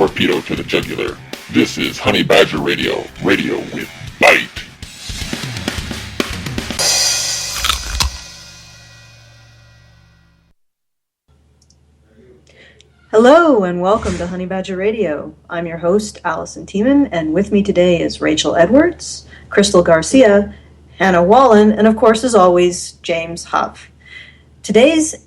torpedo to the jugular. This is Honey Badger Radio, radio with bite. Hello and welcome to Honey Badger Radio. I'm your host, Allison Tiemann, and with me today is Rachel Edwards, Crystal Garcia, Hannah Wallen, and of course, as always, James Huff. Today's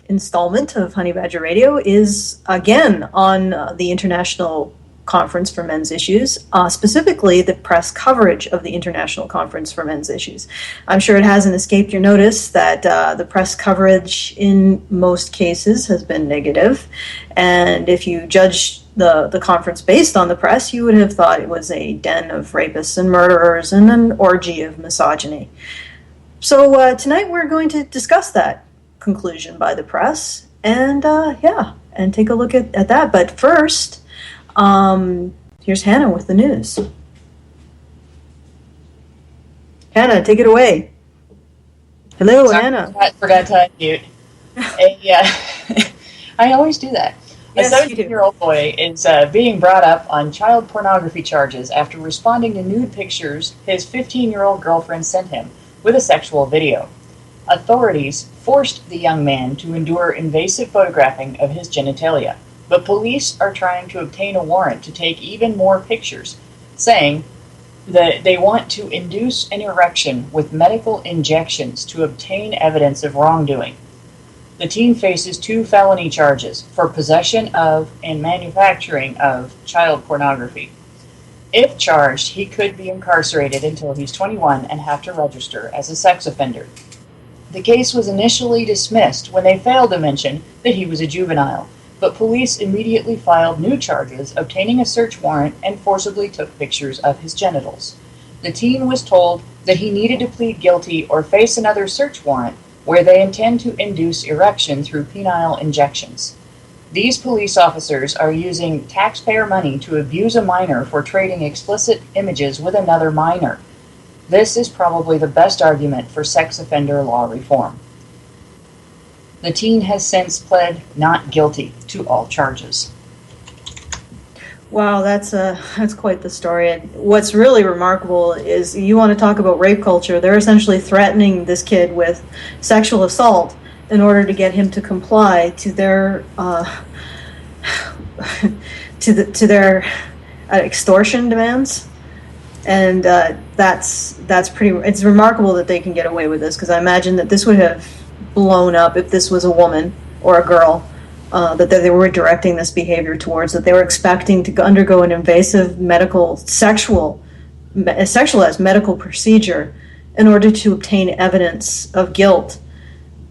installment of Honey Badger Radio is again on the International Conference for Men's Issues, specifically the press coverage of the International Conference for Men's Issues. I'm sure it hasn't escaped your notice that the press coverage in most cases has been negative, and if you judge the conference based on the press, you would have thought it was a den of rapists and murderers and an orgy of misogyny. So tonight we're going to discuss that conclusion by the press and take a look at that. But first, here's Hannah with the news. Hannah, take it away. Hello, Sorry, Hannah. I forgot to unmute. I always do that. Yes, a 17-year-old boy is being brought up on child pornography charges after responding to nude pictures his 15-year-old girlfriend sent him with a sexual video. Authorities forced the young man to endure invasive photographing of his genitalia, but police are trying to obtain a warrant to take even more pictures, saying that they want to induce an erection with medical injections to obtain evidence of wrongdoing. The teen faces 2 felony charges for possession of and manufacturing of child pornography. If charged, he could be incarcerated until he's 21 and have to register as a sex offender. The case was initially dismissed when they failed to mention that he was a juvenile, but police immediately filed new charges, obtaining a search warrant, and forcibly took pictures of his genitals. The teen was told that he needed to plead guilty or face another search warrant, where they intend to induce erection through penile injections. These police officers are using taxpayer money to abuse a minor for trading explicit images with another minor. This is probably the best argument for sex offender law reform. The teen has since pled not guilty to all charges. Wow, that's quite the story. What's really remarkable is, you want to talk about rape culture, they're essentially threatening this kid with sexual assault in order to get him to comply to their to their extortion demands. And that's pretty. It's remarkable that they can get away with this, because I imagine that this would have blown up if this was a woman or a girl that they were directing this behavior towards, that they were expecting to undergo an invasive medical sexualized medical procedure in order to obtain evidence of guilt.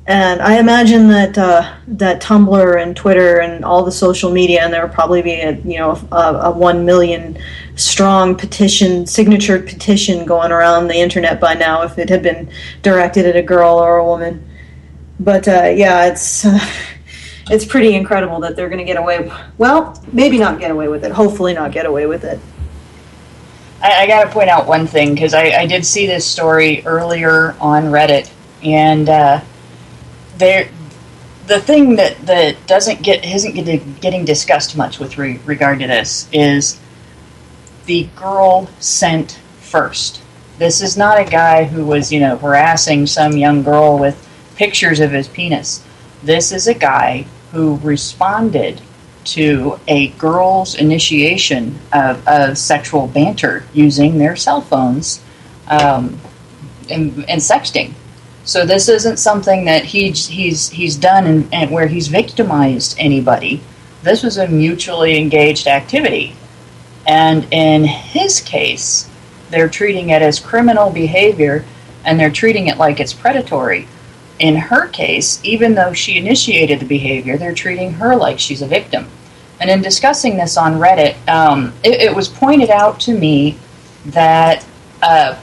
And I imagine that that Tumblr and Twitter and all the social media, and there would probably be a 1 million strong signatured petition going around the internet by now if it had been directed at a girl or a woman. But it's pretty incredible that they're going to get away. Well, maybe not get away with it. Hopefully not get away with it. I got to point out one thing, because I did see this story earlier on Reddit, and the thing that isn't getting discussed much with regard to this is the girl sent first. This is not a guy who was, harassing some young girl with pictures of his penis. This is a guy who responded to a girl's initiation of sexual banter using their cell phones and sexting. So this isn't something that he's done and where he's victimized anybody. This was a mutually engaged activity. And in his case, they're treating it as criminal behavior, and they're treating it like it's predatory. In her case, even though she initiated the behavior, they're treating her like she's a victim. And in discussing this on Reddit, it was pointed out to me that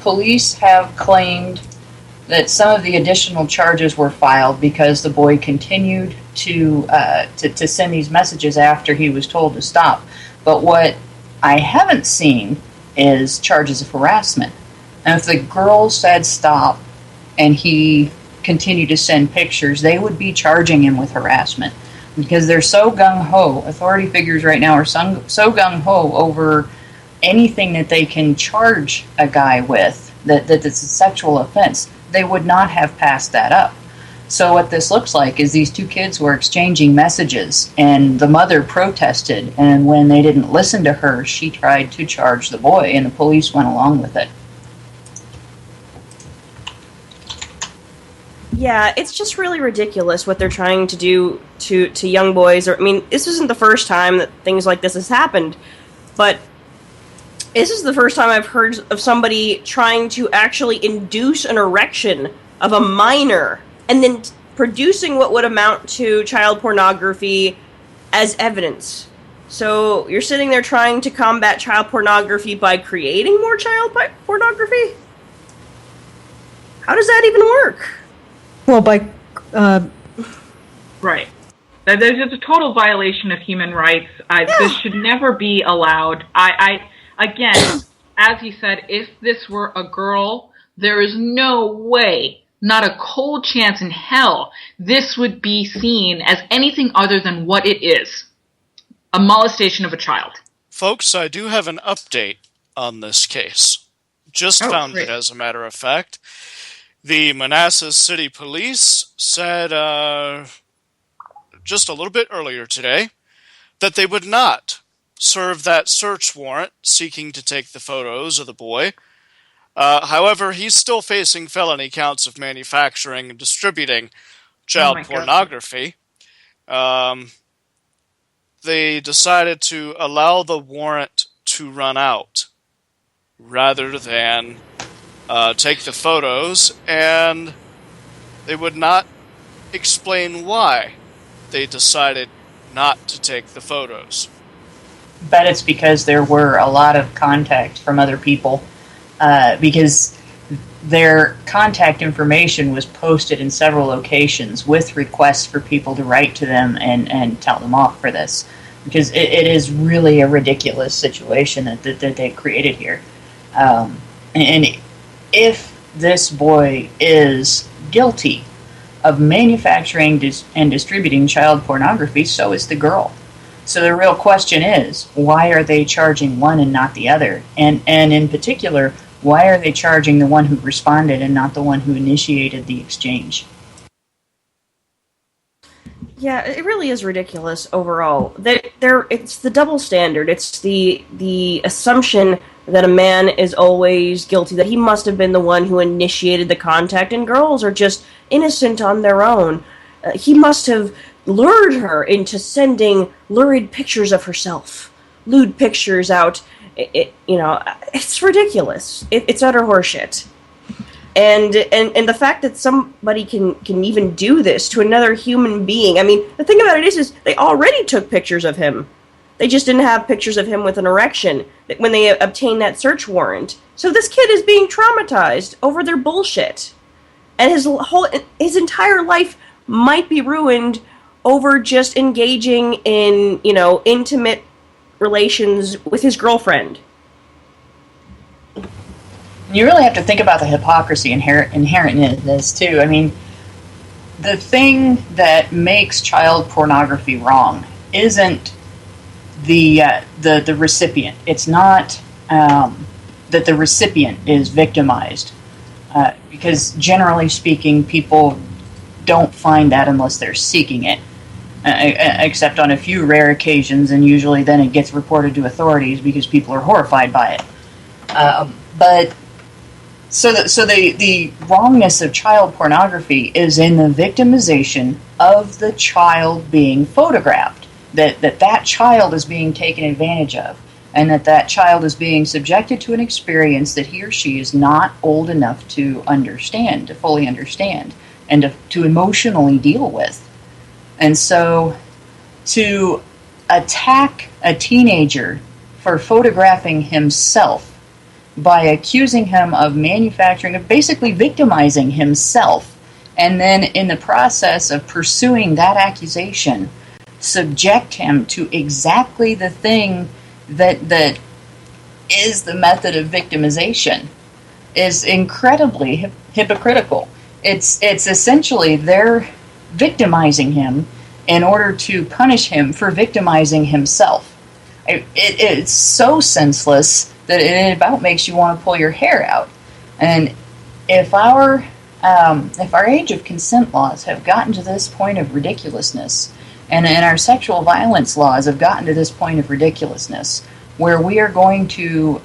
police have claimed that some of the additional charges were filed because the boy continued to send these messages after he was told to stop. But what I haven't seen is charges of harassment. And if the girl said stop and he continued to send pictures, they would be charging him with harassment. because they're so gung-ho. Authority figures right now are so gung-ho over anything that they can charge a guy with, that it's a sexual offense. They would not have passed that up. So what this looks like is these two kids were exchanging messages, and the mother protested, and when they didn't listen to her, she tried to charge the boy, and the police went along with it. Yeah, it's just really ridiculous what they're trying to do to young boys. I mean, this isn't the first time that things like this has happened, but this is the first time I've heard of somebody trying to actually induce an erection of a minor and then producing what would amount to child pornography as evidence. So you're sitting there trying to combat child pornography by creating more child pornography? How does that even work? Well, by Right. There's a total violation of human rights. This should never be allowed. Again, as he said, if this were a girl, there is no way, not a cold chance in hell, this would be seen as anything other than what it is. A molestation of a child. Folks, I do have an update on this case. Just found it, as a matter of fact. The Manassas City Police said just a little bit earlier today that they would not serve that search warrant seeking to take the photos of the boy. However, he's still facing felony counts of manufacturing and distributing child pornography. They decided to allow the warrant to run out rather than take the photos, and they would not explain why they decided not to take the photos. Bet it's because there were a lot of contact from other people, because their contact information was posted in several locations with requests for people to write to them and tell them off for this, because it is really a ridiculous situation that they created here. And if this boy is guilty of manufacturing and distributing child pornography, so is the girl. So the real question is, why are they charging one and not the other? And in particular, why are they charging the one who responded and not the one who initiated the exchange? Yeah, it really is ridiculous overall. It's the double standard. It's the assumption that a man is always guilty, that he must have been the one who initiated the contact, and girls are just innocent on their own. He must have lured her into sending lurid pictures of herself, lewd pictures out. It's ridiculous. It's utter horseshit. And the fact that somebody can even do this to another human being. I mean, the thing about it is they already took pictures of him. They just didn't have pictures of him with an erection when they obtained that search warrant. So this kid is being traumatized over their bullshit. And his entire life might be ruined over just engaging in, intimate relations with his girlfriend. You really have to think about the hypocrisy inherent in this, too. I mean, the thing that makes child pornography wrong isn't the recipient. It's not that the recipient is victimized, because generally speaking, people don't find that unless they're seeking it, except on a few rare occasions, and usually then it gets reported to authorities because people are horrified by it. But so the wrongness of child pornography is in the victimization of the child being photographed. That child is being taken advantage of, and that child is being subjected to an experience that he or she is not old enough to understand, to fully understand, and to emotionally deal with. And so to attack a teenager for photographing himself by accusing him of manufacturing, of basically victimizing himself, and then in the process of pursuing that accusation, subject him to exactly the thing that is the method of victimization, is incredibly hypocritical. It's essentially they're victimizing him in order to punish him for victimizing himself. It's so senseless that it about makes you want to pull your hair out. And if our age of consent laws have gotten to this point of ridiculousness, and our sexual violence laws have gotten to this point of ridiculousness, where we are going to,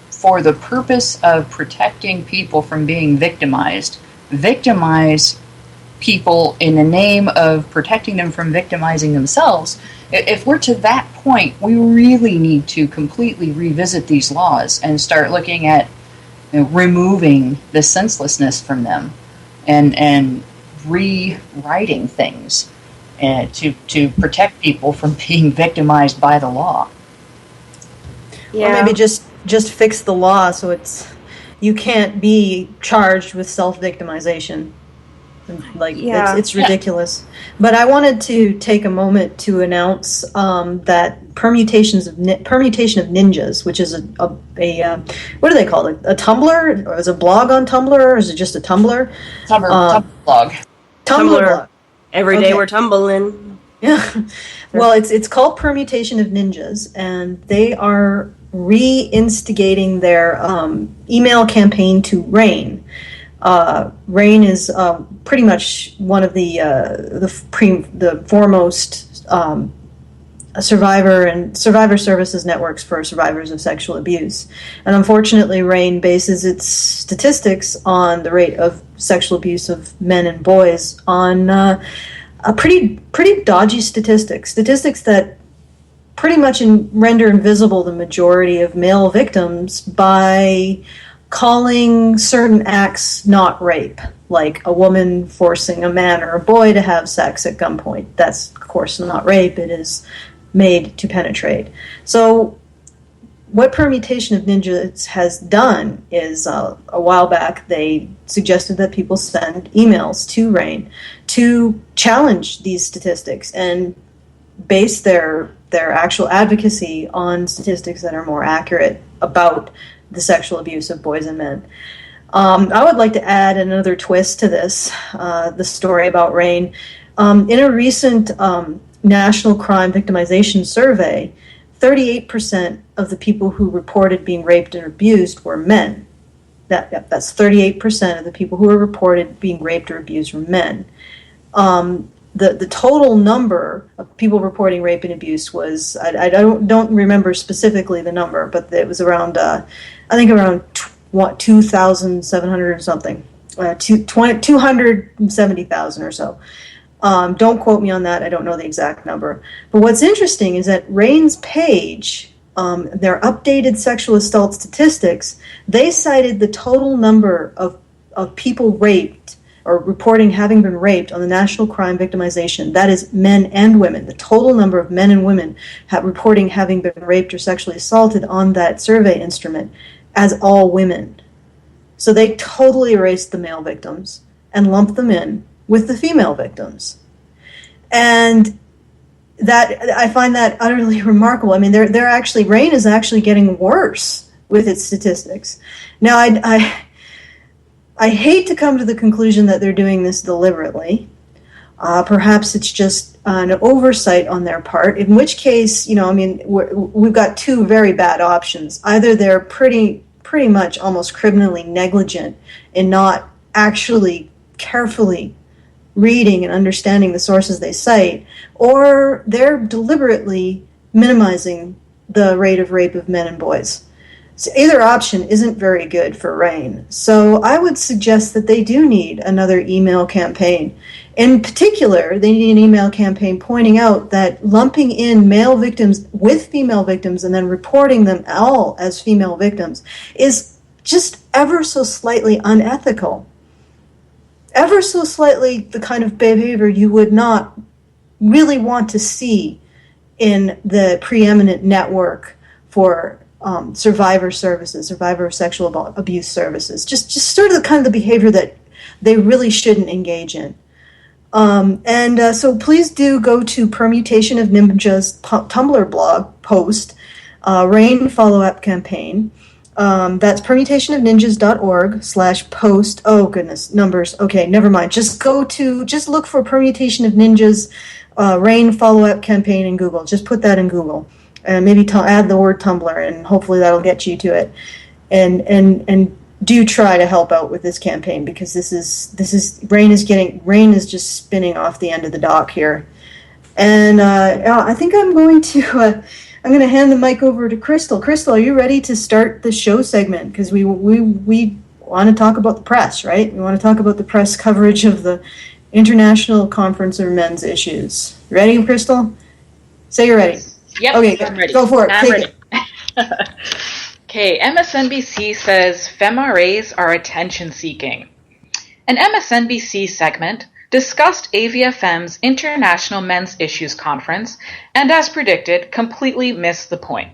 for the purpose of protecting people from being victimize people in the name of protecting them from victimizing themselves, if we're to that point, we really need to completely revisit these laws and start looking at removing the senselessness from them and rewriting things to protect people from being victimized by the law. Or maybe just fix the law so you can't be charged with self-victimization. It's ridiculous. But I wanted to take a moment to announce that permutation of ninjas, which is a what do they call it? A Tumblr? Or is it a blog on Tumblr, or is it just a Tumblr? Tumblr blog. Tumblr blog. Every day we're tumbling. Yeah. Well, it's called Permutation of Ninjas, and they are re-instigating their email campaign to RAIN. RAIN is pretty much one of the foremost survivor services networks for survivors of sexual abuse. And unfortunately, RAIN bases its statistics on the rate of sexual abuse of men and boys on a pretty dodgy statistics that pretty much render invisible the majority of male victims by calling certain acts not rape, like a woman forcing a man or a boy to have sex at gunpoint. That's, of course, not rape. It is made to penetrate. So what Permutation of Ninjas has done is, a while back, they suggested that people send emails to RAIN to challenge these statistics and base their actual advocacy on statistics that are more accurate about the sexual abuse of boys and men. I would like to add another twist to this, the story about RAIN. In a recent National Crime Victimization Survey, 38% of the people who reported being raped and abused were men. That's 38% of the people who were reported being raped or abused were men. The total number of people reporting rape and abuse was, I don't remember specifically the number, but it was around, I think around 2,700 or something, 270,000 or so. Don't quote me on that. I don't know the exact number. But what's interesting is that RAIN's page, their updated sexual assault statistics, they cited the total number of people raped or reporting having been raped on the National Crime Victimization. That is men and women. The total number of men and women reporting having been raped or sexually assaulted on that survey instrument as all women. So they totally erased the male victims and lumped them in with the female victims. And that, I find that utterly remarkable. I mean, they're actually, RAIN is actually getting worse with its statistics. Now, I hate to come to the conclusion that they're doing this deliberately. Perhaps it's just an oversight on their part, in which case, we've got two very bad options. Either they're pretty much almost criminally negligent in not actually carefully reading and understanding the sources they cite, or they're deliberately minimizing the rate of rape of men and boys. So either option isn't very good for RAIN. So I would suggest that they do need another email campaign. In particular, they need an email campaign pointing out that lumping in male victims with female victims and then reporting them all as female victims is just ever so slightly unethical. Ever so slightly the kind of behavior you would not really want to see in the preeminent network for survivor services, survivor of sexual abuse services. Just sort of the kind of the behavior that they really shouldn't engage in. So please do go to Permutation of Ninjas Tumblr blog post, RAIN follow-up campaign. That's permutationofninjas.org/post. Oh goodness, numbers. Okay, never mind. Just look for Permutation of Ninjas Rain follow-up campaign in Google. Just put that in Google, and maybe add the word Tumblr, and hopefully that'll get you to it. And do try to help out with this campaign, because this is Rain is just spinning off the end of the dock here. And I think I'm going to hand the mic over to Crystal. Crystal, are you ready to start the show segment? Because we want to talk about the press, right? We want to talk about the press coverage of the International Conference of Men's Issues. Ready, Crystal? Say you're ready. Yep, okay, I'm ready. Go for it. I'm ready. It. Okay, MSNBC says femRAs are attention-seeking. An MSNBC segment discussed AVFM's International Men's Issues Conference and, as predicted, completely missed the point.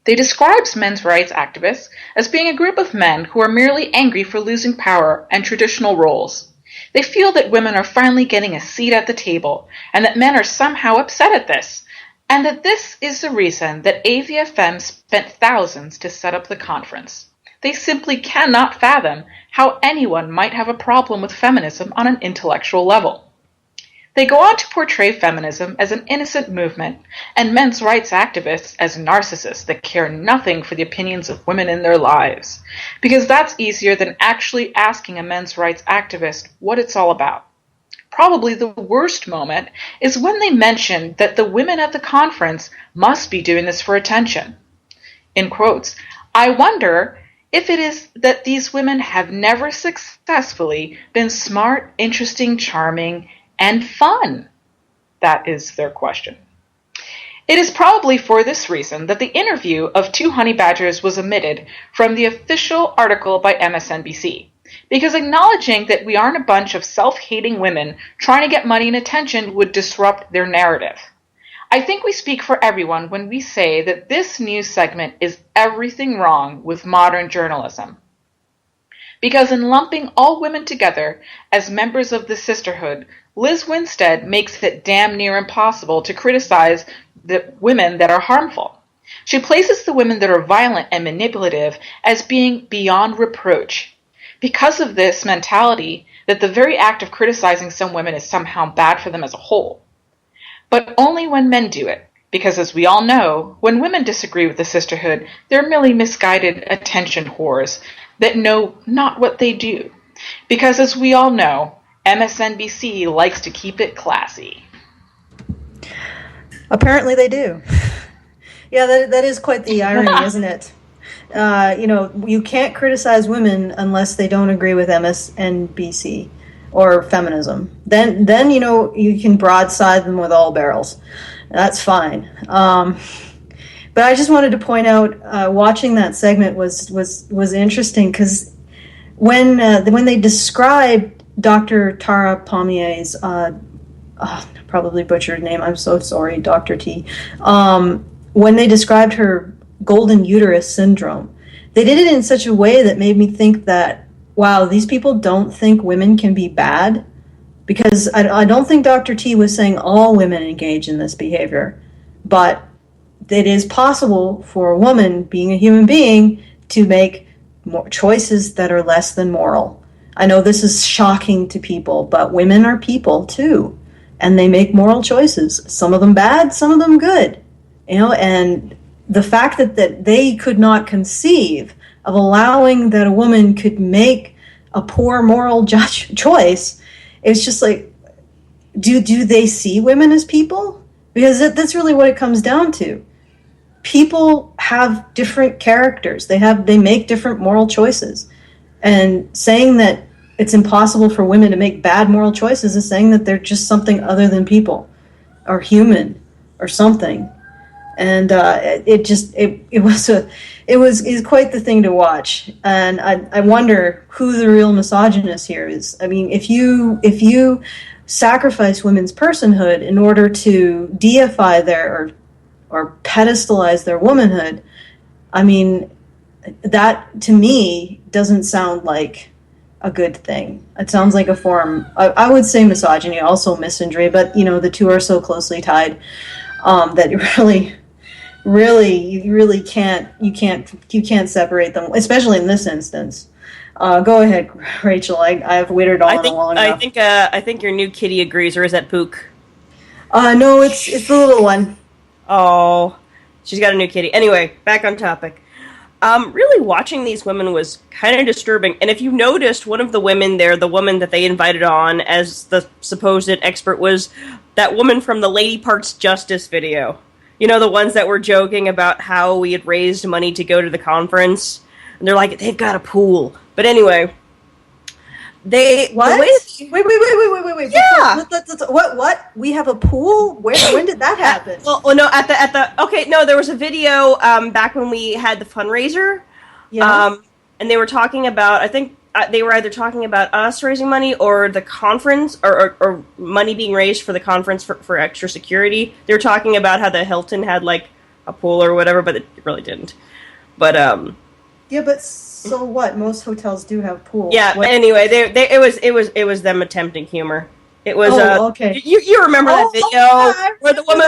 They described men's rights activists as being a group of men who are merely angry for losing power and traditional roles. They feel that women are finally getting a seat at the table, and that men are somehow upset at this, and that this is the reason that AVFM spent thousands to set up the conference. They simply cannot fathom how anyone might have a problem with feminism on an intellectual level. They go on to portray feminism as an innocent movement and men's rights activists as narcissists that care nothing for the opinions of women in their lives, because that's easier than actually asking a men's rights activist what it's all about. Probably the worst moment is when they mention that the women at the conference must be doing this for attention. In quotes, I wonder if it is that these women have never successfully been smart, interesting, charming, and fun. That is their question. It is probably for this reason that the interview of two honey badgers was omitted from the official article by MSNBC, because acknowledging that we aren't a bunch of self-hating women trying to get money and attention would disrupt their narrative. I think we speak for everyone when we say that this news segment is everything wrong with modern journalism. Because in lumping all women together as members of the sisterhood, Liz Winstead makes it damn near impossible to criticize the women that are harmful. She places the women that are violent and manipulative as being beyond reproach. Because of this mentality, that the very act of criticizing some women is somehow bad for them as a whole. But only when men do it, because as we all know, when women disagree with the sisterhood, they're merely misguided attention whores that know not what they do. Because as we all know, MSNBC likes to keep it classy. Apparently they do. Yeah, that is quite the irony, isn't it? You can't criticize women unless they don't agree with MSNBC or feminism. Then you can broadside them with all barrels. That's fine. But I just wanted to point out, watching that segment was interesting, because when they described Dr. Tara Pommier's probably butchered name, I'm so sorry, Dr. T. When they described her golden uterus syndrome, they did it in such a way that made me think that, wow, these people don't think women can be bad, because I don't think Dr. T was saying all women engage in this behavior, but it is possible for a woman, being a human being, to make more choices that are less than moral. I know this is shocking to people, but women are people too, and they make moral choices. Some of them bad, some of them good. And the fact that they could not conceive of allowing that a woman could make a poor moral choice, it's just like, do they see women as people? Because that's really what it comes down to. People have different characters. They make different moral choices. And saying that it's impossible for women to make bad moral choices is saying that they're just something other than people, or human, or something. And it was quite the thing to watch. And I wonder who the real misogynist here is. I mean, if you sacrifice women's personhood in order to deify or pedestalize their womanhood, I mean, that to me doesn't sound like a good thing. It sounds like a form, I would say misogyny, also misandry, but the two are so closely tied that you really can't separate them, especially in this instance. Go ahead, Rachel. I've waited on long enough. I think your new kitty agrees, or is that Pook? No, it's the little one. Oh, she's got a new kitty. Anyway, back on topic. Really watching these women was kind of disturbing. And if you noticed, one of the women there, the woman that they invited on as the supposed expert, was that woman from the Lady Parts Justice video. You know, the ones that were joking about how we had raised money to go to the conference. And they're like, they've got a pool. But anyway, What? Wait. Yeah. What? We have a pool? When did that happen? No, at the okay, no, there was a video back when we had the fundraiser. Yeah. And they were talking about, I think they were either talking about us raising money or the conference, or money being raised for the conference for extra security. They were talking about how the Hilton had like a pool or whatever, but it really didn't. But yeah, but so what? Most hotels do have pools. yeah. What? Anyway, it was them attempting humor. It was okay. You remember that video yeah, where the woman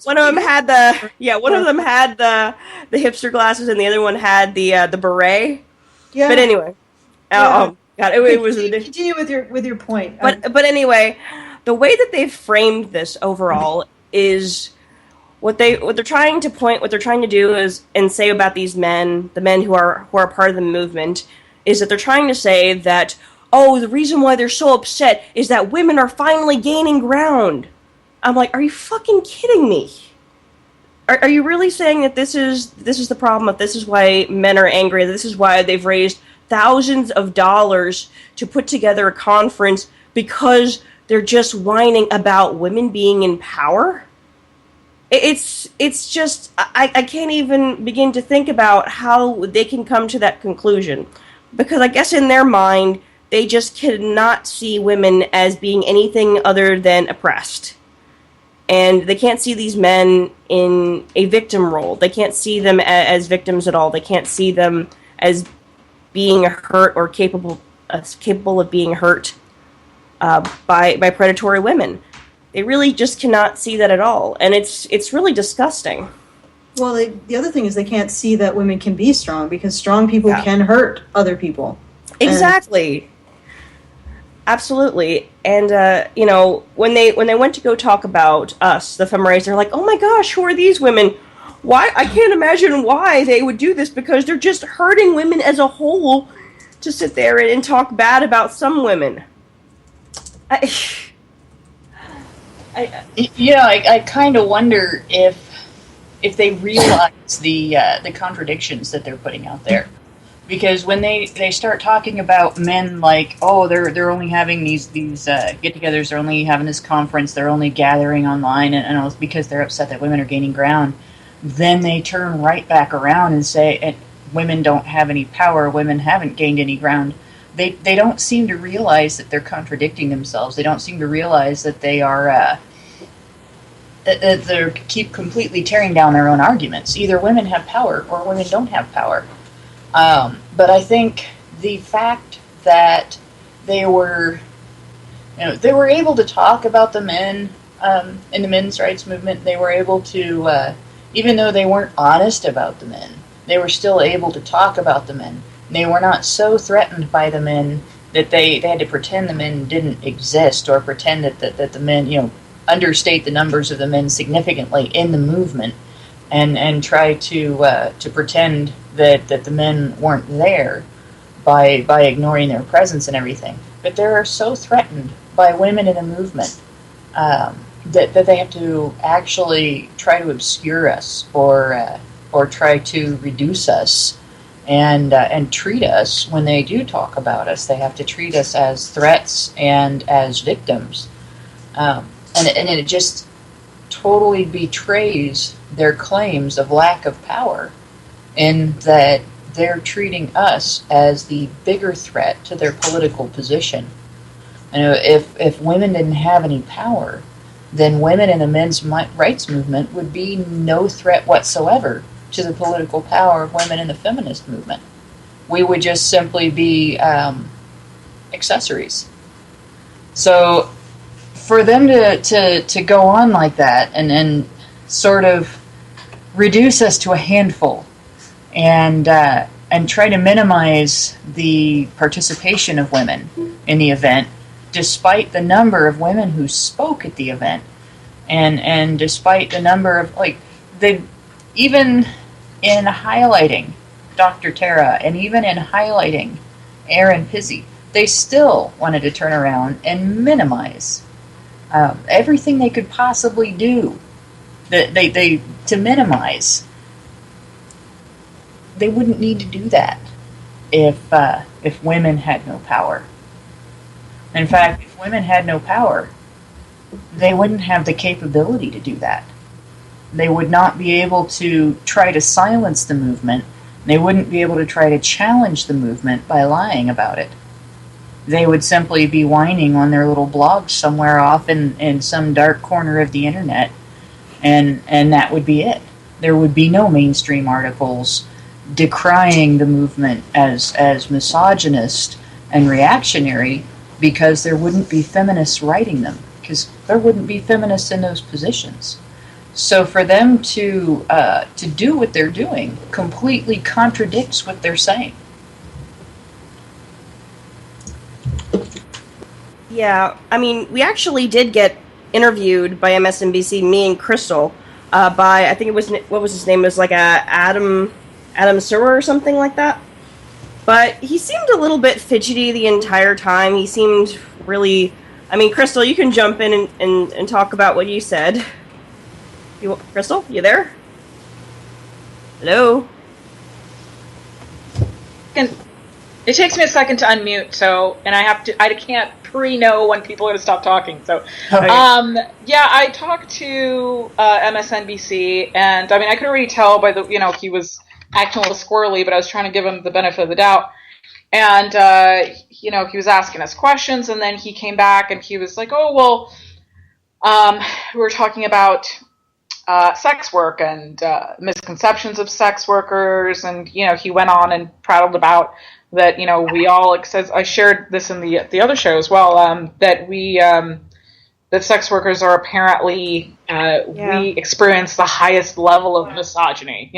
one of them had the hipster glasses and the other one had the beret. Yeah. But anyway, Yeah. oh god, it was continue with your point. but anyway, the way that they've framed this overall is what they're trying to do is and say about these men, the men who are part of the movement, is that they're trying to say that, oh, the reason why they're so upset is that women are finally gaining ground. I'm like, are you fucking kidding me? Are you really saying that this is the problem, that this is why men are angry, that this is why they've raised thousands of dollars to put together a conference because they're just whining about women being in power? It's just, I can't even begin to think about how they can come to that conclusion. Because I guess in their mind, they just cannot see women as being anything other than oppressed. And they can't see these men in a victim role. They can't see them as victims at all. They can't see them as being hurt or capable of being hurt by predatory women. They really just cannot see that at all, and it's really disgusting. Well, the other thing is they can't see that women can be strong, because strong people can hurt other people. Exactly. Absolutely. And when they went to go talk about us, the Femirates, they're like, "Oh my gosh, who are these women? Why? I can't imagine why they would do this, because they're just hurting women as a whole to sit there and talk bad about some women." I kind of wonder if they realize the contradictions that they're putting out there, because when they start talking about men like, oh, they're only having these get-togethers, they're only having this conference, they're only gathering online, and all because they're upset that women are gaining ground, then they turn right back around and say women don't have any power, women haven't gained any ground. They don't seem to realize that they're contradicting themselves. They don't seem to realize that they are they keep completely tearing down their own arguments. Either women have power or women don't have power. But I think the fact that they were able to talk about the men in the men's rights movement. They were able to, even though they weren't honest about the men, they were still able to talk about the men. They were not so threatened by the men that they had to pretend the men didn't exist, or pretend that the men, understate the numbers of the men significantly in the movement, and try to pretend that the men weren't there by ignoring their presence and everything. But they're so threatened by women in the movement that they have to actually try to obscure us, or try to reduce us. And treat us, when they do talk about us, they have to treat us as threats and as victims. And it just totally betrays their claims of lack of power, in that they're treating us as the bigger threat to their political position. If women didn't have any power, then women in the men's rights movement would be no threat whatsoever to the political power of women in the feminist movement. We would just simply be accessories. So for them to go on like that and sort of reduce us to a handful, and try to minimize the participation of women in the event, despite the number of women who spoke at the event, And despite the number of, like, they, even in highlighting Dr. Tara and even in highlighting Aaron Pizzi, they still wanted to turn around and minimize everything they could possibly do. They to minimize. They wouldn't need to do that if women had no power. In fact, if women had no power, they wouldn't have the capability to do that. They would not be able to try to silence the movement. They wouldn't be able to try to challenge the movement by lying about it. They would simply be whining on their little blogs somewhere off in some dark corner of the internet, and that would be it. There would be no mainstream articles decrying the movement as misogynist and reactionary, because there wouldn't be feminists writing them, because there wouldn't be feminists in those positions. So for them to do what they're doing completely contradicts what they're saying. Yeah, I mean, we actually did get interviewed by MSNBC, me and Crystal, by, I think it was, what was his name? It was like Adam Sewer or something like that. But he seemed a little bit fidgety the entire time. He seemed really... I mean, Crystal, you can jump in and talk about what you said. Crystal, you there? Hello? It takes me a second to unmute, so, and I can't pre-know when people are going to stop talking, so. Okay. Yeah, I talked to MSNBC, and, I mean, I could already tell by the, he was acting a little squirrely, but I was trying to give him the benefit of the doubt. And, he was asking us questions, and then he came back and he was like, oh, well, we were talking about sex work and misconceptions of sex workers, and, he went on and prattled about that, we all, I shared this in the other show as well, that that sex workers are apparently, we experience the highest level of misogyny,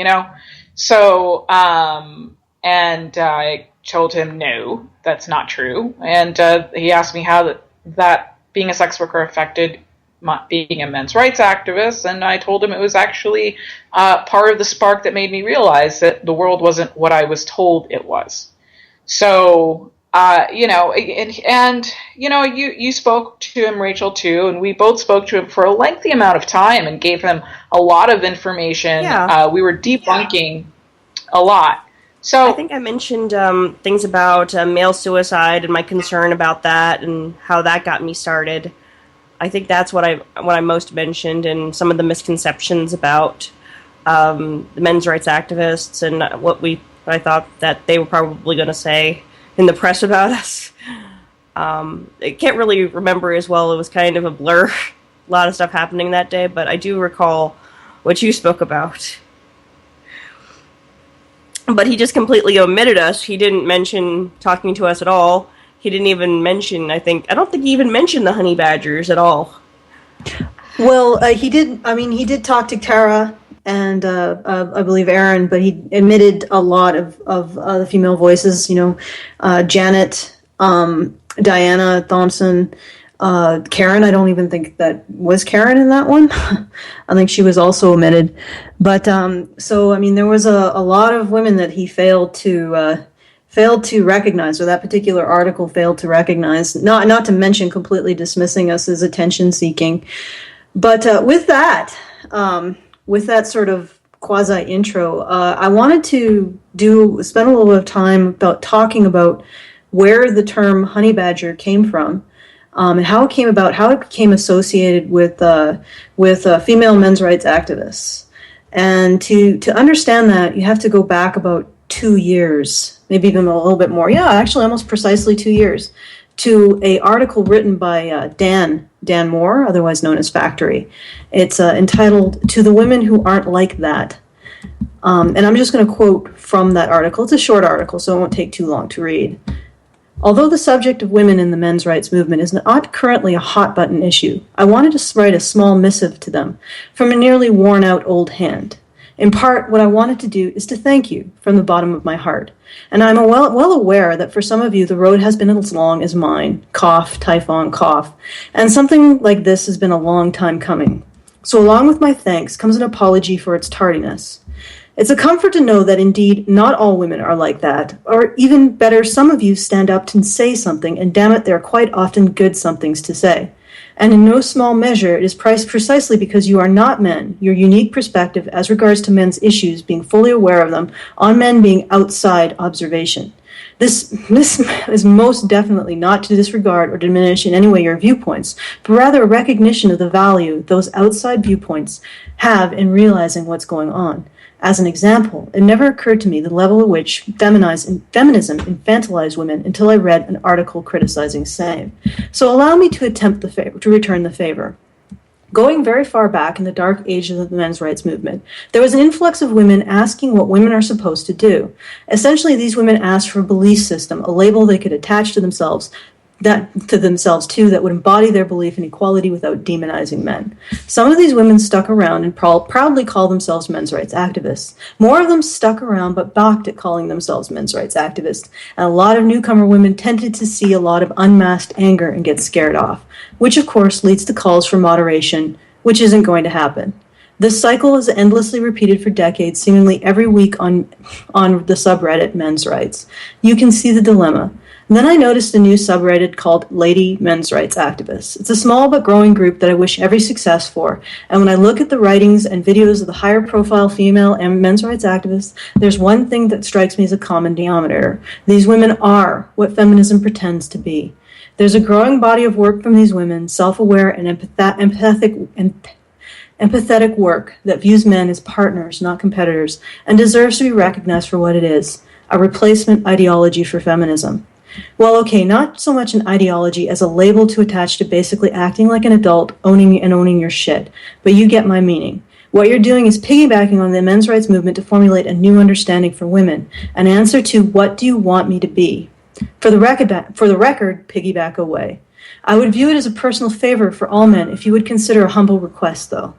So, and I told him, no, that's not true. And he asked me how that being a sex worker affected being a men's rights activist. And I told him it was actually part of the spark that made me realize that the world wasn't what I was told it was. So, you spoke to him, Rachel, too, and we both spoke to him for a lengthy amount of time and gave him a lot of information. Yeah. We were debunking a lot. So I think I mentioned things about male suicide and my concern about that and how that got me started. I think that's what I most mentioned, and some of the misconceptions about the men's rights activists and what I thought that they were probably going to say in the press about us. I can't really remember as well. It was kind of a blur. A lot of stuff happening that day, but I do recall what you spoke about. But he just completely omitted us. He didn't mention talking to us at all. He didn't even mention, I don't think he even mentioned the honey badgers at all. Well, he did talk to Tara and I believe Aaron, but he omitted a lot of the female voices, Janet, Diana Thompson, Karen. I don't even think that was Karen in that one. I think she was also omitted. But there was a lot of women that he failed to recognize, or that particular article failed to recognize. Not to mention completely dismissing us as attention seeking. But with that sort of quasi intro, I wanted to spend a little bit of time about talking about where the term honey badger came from. And how it came about, how it became associated with female men's rights activists. And to understand that, you have to go back about 2 years, maybe even a little bit more. Yeah, actually almost precisely 2 years, to a article written by Dan Moore, otherwise known as Factory. It's entitled "To the Women Who Aren't Like That." And I'm just going to quote from that article. It's a short article, so it won't take too long to read. Although the subject of women in the men's rights movement is not currently a hot-button issue, I wanted to write a small missive to them from a nearly worn-out old hand. In part, what I wanted to do is to thank you from the bottom of my heart. And I'm well aware that for some of you, the road has been as long as mine. Cough, typhon, cough. And something like this has been a long time coming. So along with my thanks comes an apology for its tardiness. It's a comfort to know that indeed not all women are like that, or even better, some of you stand up and say something, and damn it, they're quite often good somethings to say. And in no small measure, it is precisely because you are not men, your unique perspective as regards to men's issues, being fully aware of them, on men being outside observation. This is most definitely not to disregard or diminish in any way your viewpoints, but rather a recognition of the value those outside viewpoints have in realizing what's going on. As an example, it never occurred to me the level at which feminism infantilized women until I read an article criticizing same. So allow me to attempt to return the favor. Going very far back in the dark ages of the men's rights movement, there was an influx of women asking what women are supposed to do. Essentially, these women asked for a belief system, a label they could attach to themselves that would embody their belief in equality without demonizing men. Some of these women stuck around and proudly called themselves men's rights activists. More of them stuck around but balked at calling themselves men's rights activists. And a lot of newcomer women tended to see a lot of unmasked anger and get scared off, which of course leads to calls for moderation, which isn't going to happen. This cycle is endlessly repeated for decades, seemingly every week on the subreddit Men's Rights. You can see the dilemma. And then I noticed a new subreddit called Lady Men's Rights Activists. It's a small but growing group that I wish every success for. And when I look at the writings and videos of the higher profile female and men's rights activists, there's one thing that strikes me as a common denominator. These women are what feminism pretends to be. There's a growing body of work from these women, self-aware and empathetic work that views men as partners, not competitors, and deserves to be recognized for what it is, a replacement ideology for feminism. Well, okay, not so much an ideology as a label to attach to basically acting like an adult, owning your shit. But you get my meaning. What you're doing is piggybacking on the men's rights movement to formulate a new understanding for women, an answer to what do you want me to be? For the record, piggyback away. I would view it as a personal favor for all men if you would consider a humble request, though.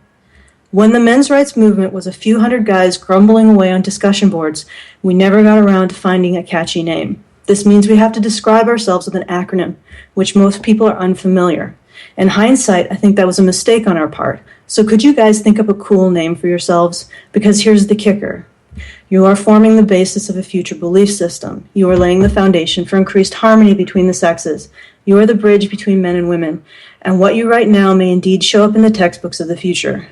When the men's rights movement was a few hundred guys grumbling away on discussion boards, we never got around to finding a catchy name. This means we have to describe ourselves with an acronym, which most people are unfamiliar. In hindsight, I think that was a mistake on our part. So could you guys think up a cool name for yourselves? Because here's the kicker. You are forming the basis of a future belief system. You are laying the foundation for increased harmony between the sexes. You are the bridge between men and women. And what you write now may indeed show up in the textbooks of the future.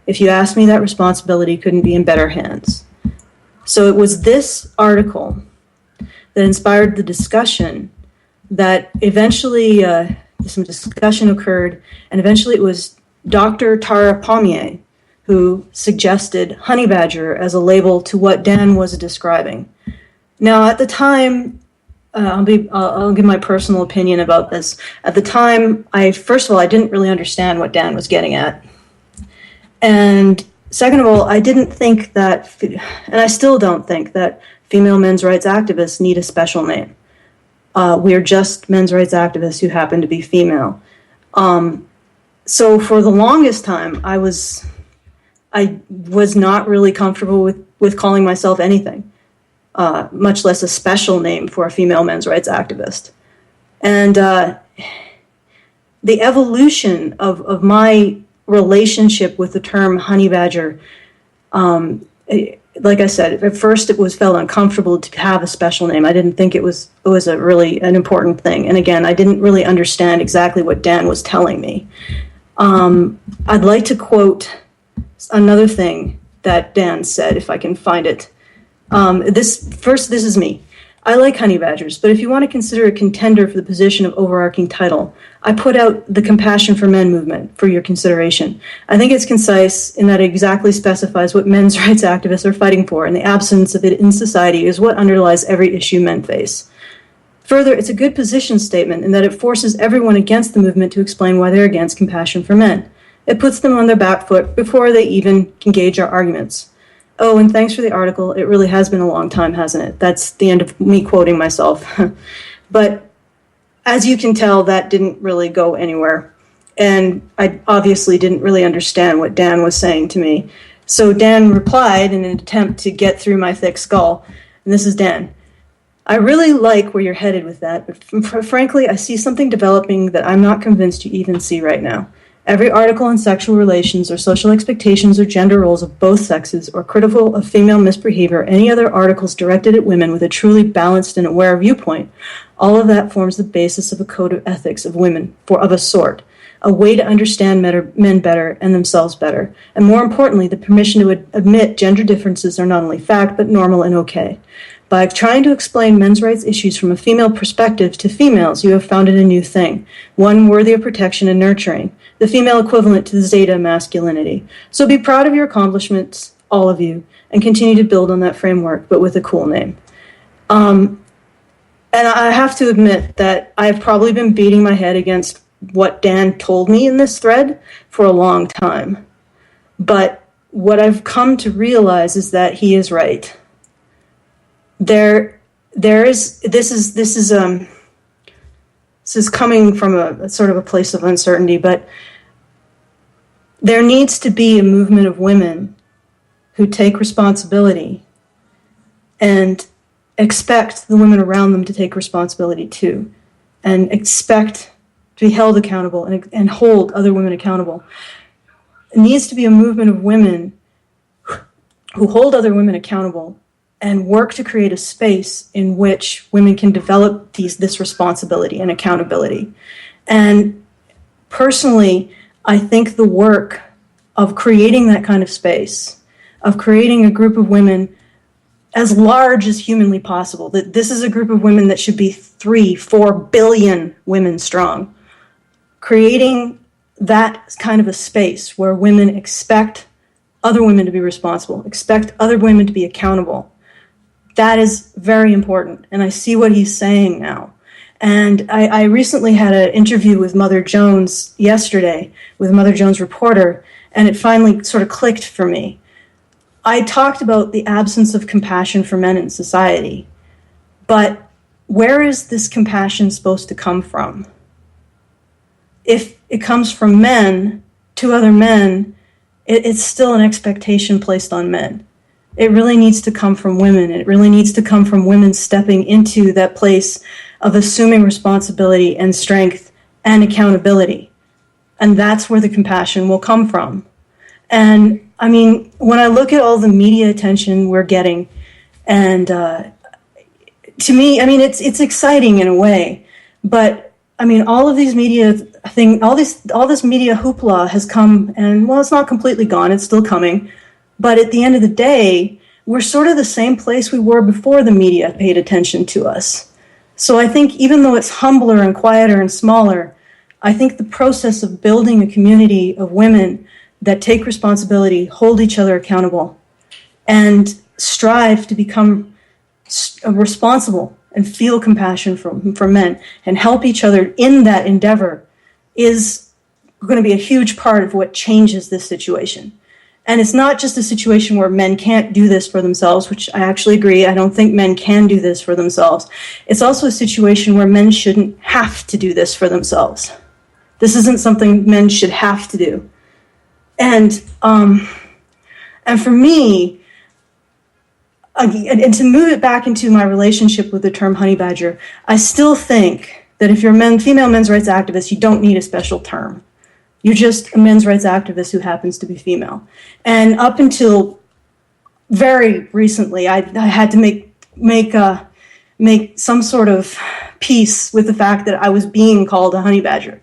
If you ask me, that responsibility couldn't be in better hands. So it was this article that inspired the discussion that eventually some discussion occurred, and eventually it was Dr. Tara Pommier who suggested honey badger as a label to what Dan was describing. Now, at the time, I'll give my personal opinion about this. At the time, first of all, I didn't really understand what Dan was getting at. And second of all, I didn't think that, and I still don't think that female men's rights activists need a special name. We are just men's rights activists who happen to be female. So for the longest time, I was not really comfortable with calling myself anything, much less a special name for a female men's rights activist. And the evolution of my relationship with the term honey badger, like I said, at first it felt uncomfortable to have a special name. I didn't think it was a really an important thing. And again, I didn't really understand exactly what Dan was telling me. I'd like to quote another thing that Dan said, if I can find it. This is me. I like honey badgers, but if you want to consider a contender for the position of overarching title, I put out the Compassion for Men movement for your consideration. I think it's concise in that it exactly specifies what men's rights activists are fighting for, and the absence of it in society is what underlies every issue men face. Further, it's a good position statement in that it forces everyone against the movement to explain why they're against Compassion for Men. It puts them on their back foot before they even can gauge our arguments. Oh, and thanks for the article. It really has been a long time, hasn't it? That's the end of me quoting myself. But as you can tell, that didn't really go anywhere. And I obviously didn't really understand what Dan was saying to me. So Dan replied in an attempt to get through my thick skull. And this is Dan. I really like where you're headed with that, but frankly, I see something developing that I'm not convinced you even see right now. Every article on sexual relations or social expectations or gender roles of both sexes or critical of female misbehavior or any other articles directed at women with a truly balanced and aware viewpoint, all of that forms the basis of a code of ethics of women of a sort, a way to understand men better and themselves better, and more importantly, the permission to admit gender differences are not only fact but normal and okay. By trying to explain men's rights issues from a female perspective to females, you have founded a new thing, one worthy of protection and nurturing, the female equivalent to the zeta masculinity. So be proud of your accomplishments, all of you, and continue to build on that framework, but with a cool name. And I have to admit that I've probably been beating my head against what Dan told me in this thread for a long time. But what I've come to realize is that he is right. This is coming from a sort of a place of uncertainty, but there needs to be a movement of women who take responsibility and expect the women around them to take responsibility too, and expect to be held accountable and hold other women accountable. It needs to be a movement of women who hold other women accountable and work to create a space in which women can develop this responsibility and accountability. And personally, I think the work of creating that kind of space, of creating a group of women as large as humanly possible, that this is a group of women that should be 3-4 billion women strong, creating that kind of a space where women expect other women to be responsible, expect other women to be accountable. That is very important, and I see what he's saying now. And I recently had an interview with Mother Jones yesterday, with Mother Jones Reporter, and it finally sort of clicked for me. I talked about the absence of compassion for men in society, but where is this compassion supposed to come from? If it comes from men to other men, it's still an expectation placed on men. It really needs to come from women. It really needs to come from women stepping into that place of assuming responsibility and strength and accountability. And that's where the compassion will come from. And I mean, when I look at all the media attention we're getting, and to me, I mean, it's exciting in a way, but I mean, all of these media all this media hoopla has come, and well, it's not completely gone, it's still coming. But at the end of the day, we're sort of the same place we were before the media paid attention to us. So I think even though it's humbler and quieter and smaller, I think the process of building a community of women that take responsibility, hold each other accountable, and strive to become responsible and feel compassion for men and help each other in that endeavor is going to be a huge part of what changes this situation. And it's not just a situation where men can't do this for themselves, which I actually agree. I don't think men can do this for themselves. It's also a situation where men shouldn't have to do this for themselves. This isn't something men should have to do. And for me, and to move it back into my relationship with the term honey badger, I still think that if you're a female men's rights activist, you don't need a special term. You're just a men's rights activist who happens to be female. And up until very recently, I had to make some sort of peace with the fact that I was being called a honey badger.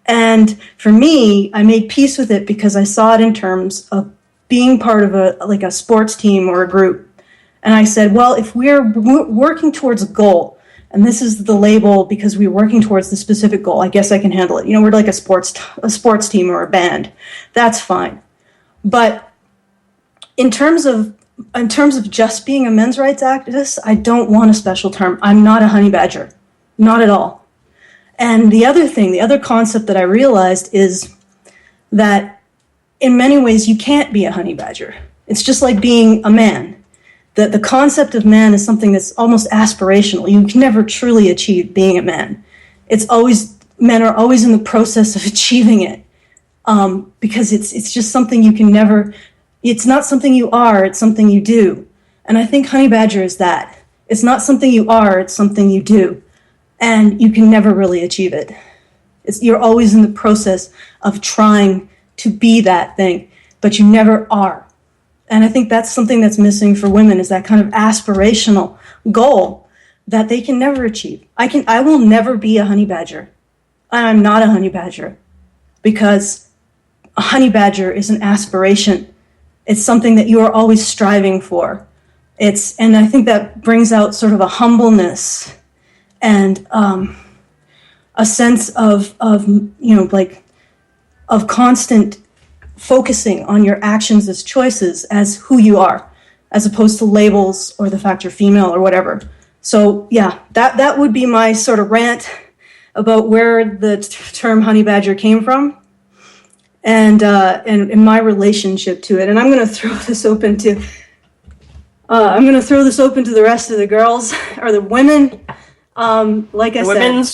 And for me, I made peace with it because I saw it in terms of being part of a sports team or a group. And I said, well, if we're working towards a goal, and this is the label because we're working towards the specific goal, I guess I can handle it. You know, we're like a sports team or a band. That's fine. But in terms of just being a men's rights activist, I don't want a special term. I'm not a honey badger. Not at all. And the other concept that I realized is that in many ways you can't be a honey badger. It's just like being a man. The concept of man is something that's almost aspirational. You can never truly achieve being a man. Men are always in the process of achieving it, because it's just something you can never. It's not something you are. It's something you do. And I think honey badger is that. It's not something you are. It's something you do, and you can never really achieve it. You're always in the process of trying to be that thing, but you never are. And I think that's something that's missing for women, is that kind of aspirational goal that they can never achieve. I will never be a honey badger. I'm not a honey badger, because a honey badger is an aspiration. It's something that you are always striving for. And I think that brings out sort of a humbleness and a sense of constant focusing on your actions as choices, as who you are, as opposed to labels or the fact you're female or whatever. So yeah, that would be my sort of rant about where the term honey badger came from, and my relationship to it. And I'm going to throw this open to the rest of the girls or the women. Like I said,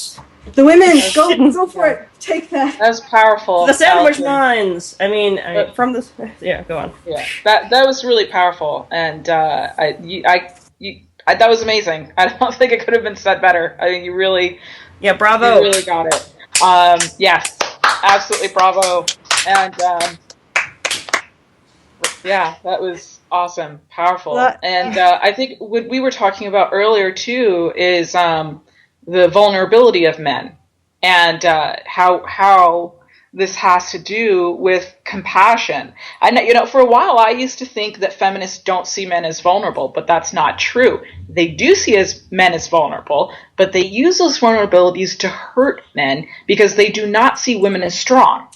the women, go for it. Take that. That was powerful. The sandwich lines. I mean, from this. Yeah, go on. Yeah, that was really powerful, and that was amazing. I don't think it could have been said better. I mean, you really. Yeah, bravo. You really got it. Yes, absolutely, bravo. And yeah, that was awesome, powerful. And I think what we were talking about earlier too is the vulnerability of men, and how this has to do with compassion. And for a while I used to think that feminists don't see men as vulnerable, but that's not true. They do see men as vulnerable, but they use those vulnerabilities to hurt men because they do not see women as strong.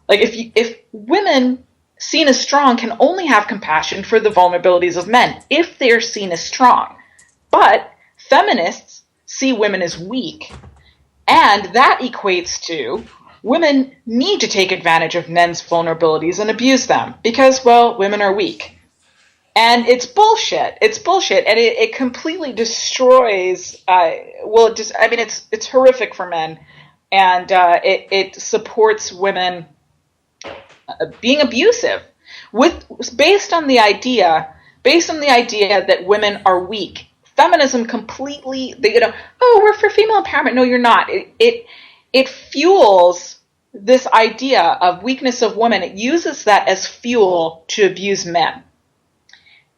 Like if women seen as strong can only have compassion for the vulnerabilities of men if they are seen as strong. But feminists see women as weak, and that equates to women need to take advantage of men's vulnerabilities and abuse them because, well, women are weak. And it's bullshit. It's bullshit, and it completely destroys. It's horrific for men, and it supports women being abusive, based on the idea that women are weak. Feminism completely, we're for female empowerment. No, you're not. It fuels this idea of weakness of women. It uses that as fuel to abuse men.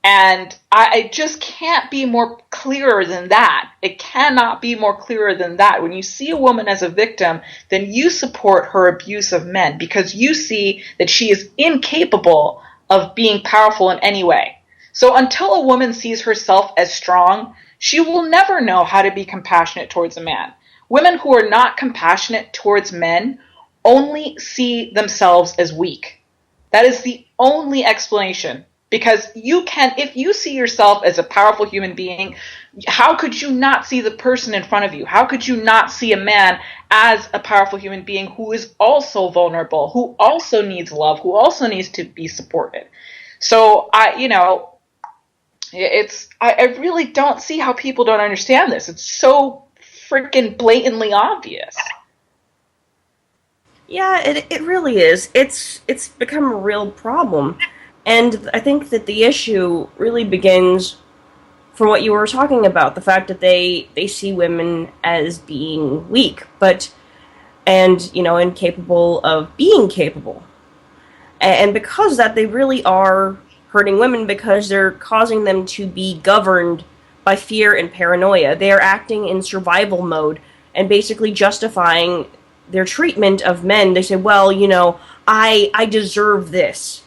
And I just can't be more clearer than that. It cannot be more clearer than that. When you see a woman as a victim, then you support her abuse of men because you see that she is incapable of being powerful in any way. So until a woman sees herself as strong, she will never know how to be compassionate towards a man. Women who are not compassionate towards men only see themselves as weak. That is the only explanation. Because if you see yourself as a powerful human being, how could you not see the person in front of you? How could you not see a man as a powerful human being who is also vulnerable, who also needs love, who also needs to be supported? So I really don't see how people don't understand this. It's so freaking blatantly obvious. Yeah, it really is. It's become a real problem. And I think that the issue really begins from what you were talking about, the fact that they see women as being weak, and incapable of being capable. And because of that, they really are hurting women because they're causing them to be governed by fear and paranoia. They are acting in survival mode and basically justifying their treatment of men. They say, well, I deserve this.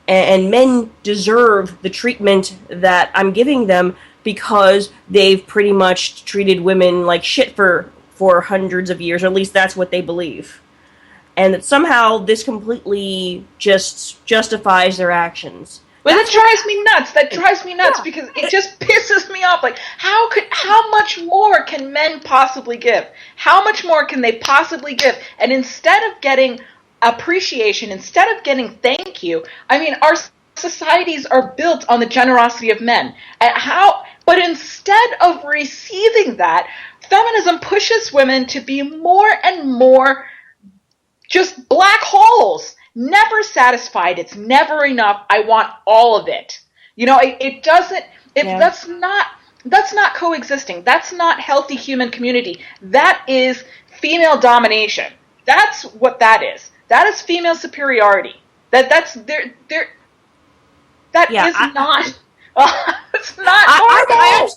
And men deserve the treatment that I'm giving them because they've pretty much treated women like shit for hundreds of years, or at least that's what they believe. And that somehow this completely just justifies their actions. But that drives me nuts. That drives me nuts because it just pisses me off. Like, how much more can men possibly give? How much more can they possibly give? And instead of getting appreciation, instead of getting thank you, our societies are built on the generosity of men. But instead of receiving that, feminism pushes women to be more and more just black holes. Never satisfied. It's never enough. I want all of it. It doesn't. That's not coexisting. That's not healthy human community. That is female domination. That's what that is. That is female superiority. That's they're that Yeah, is not. It's not normal.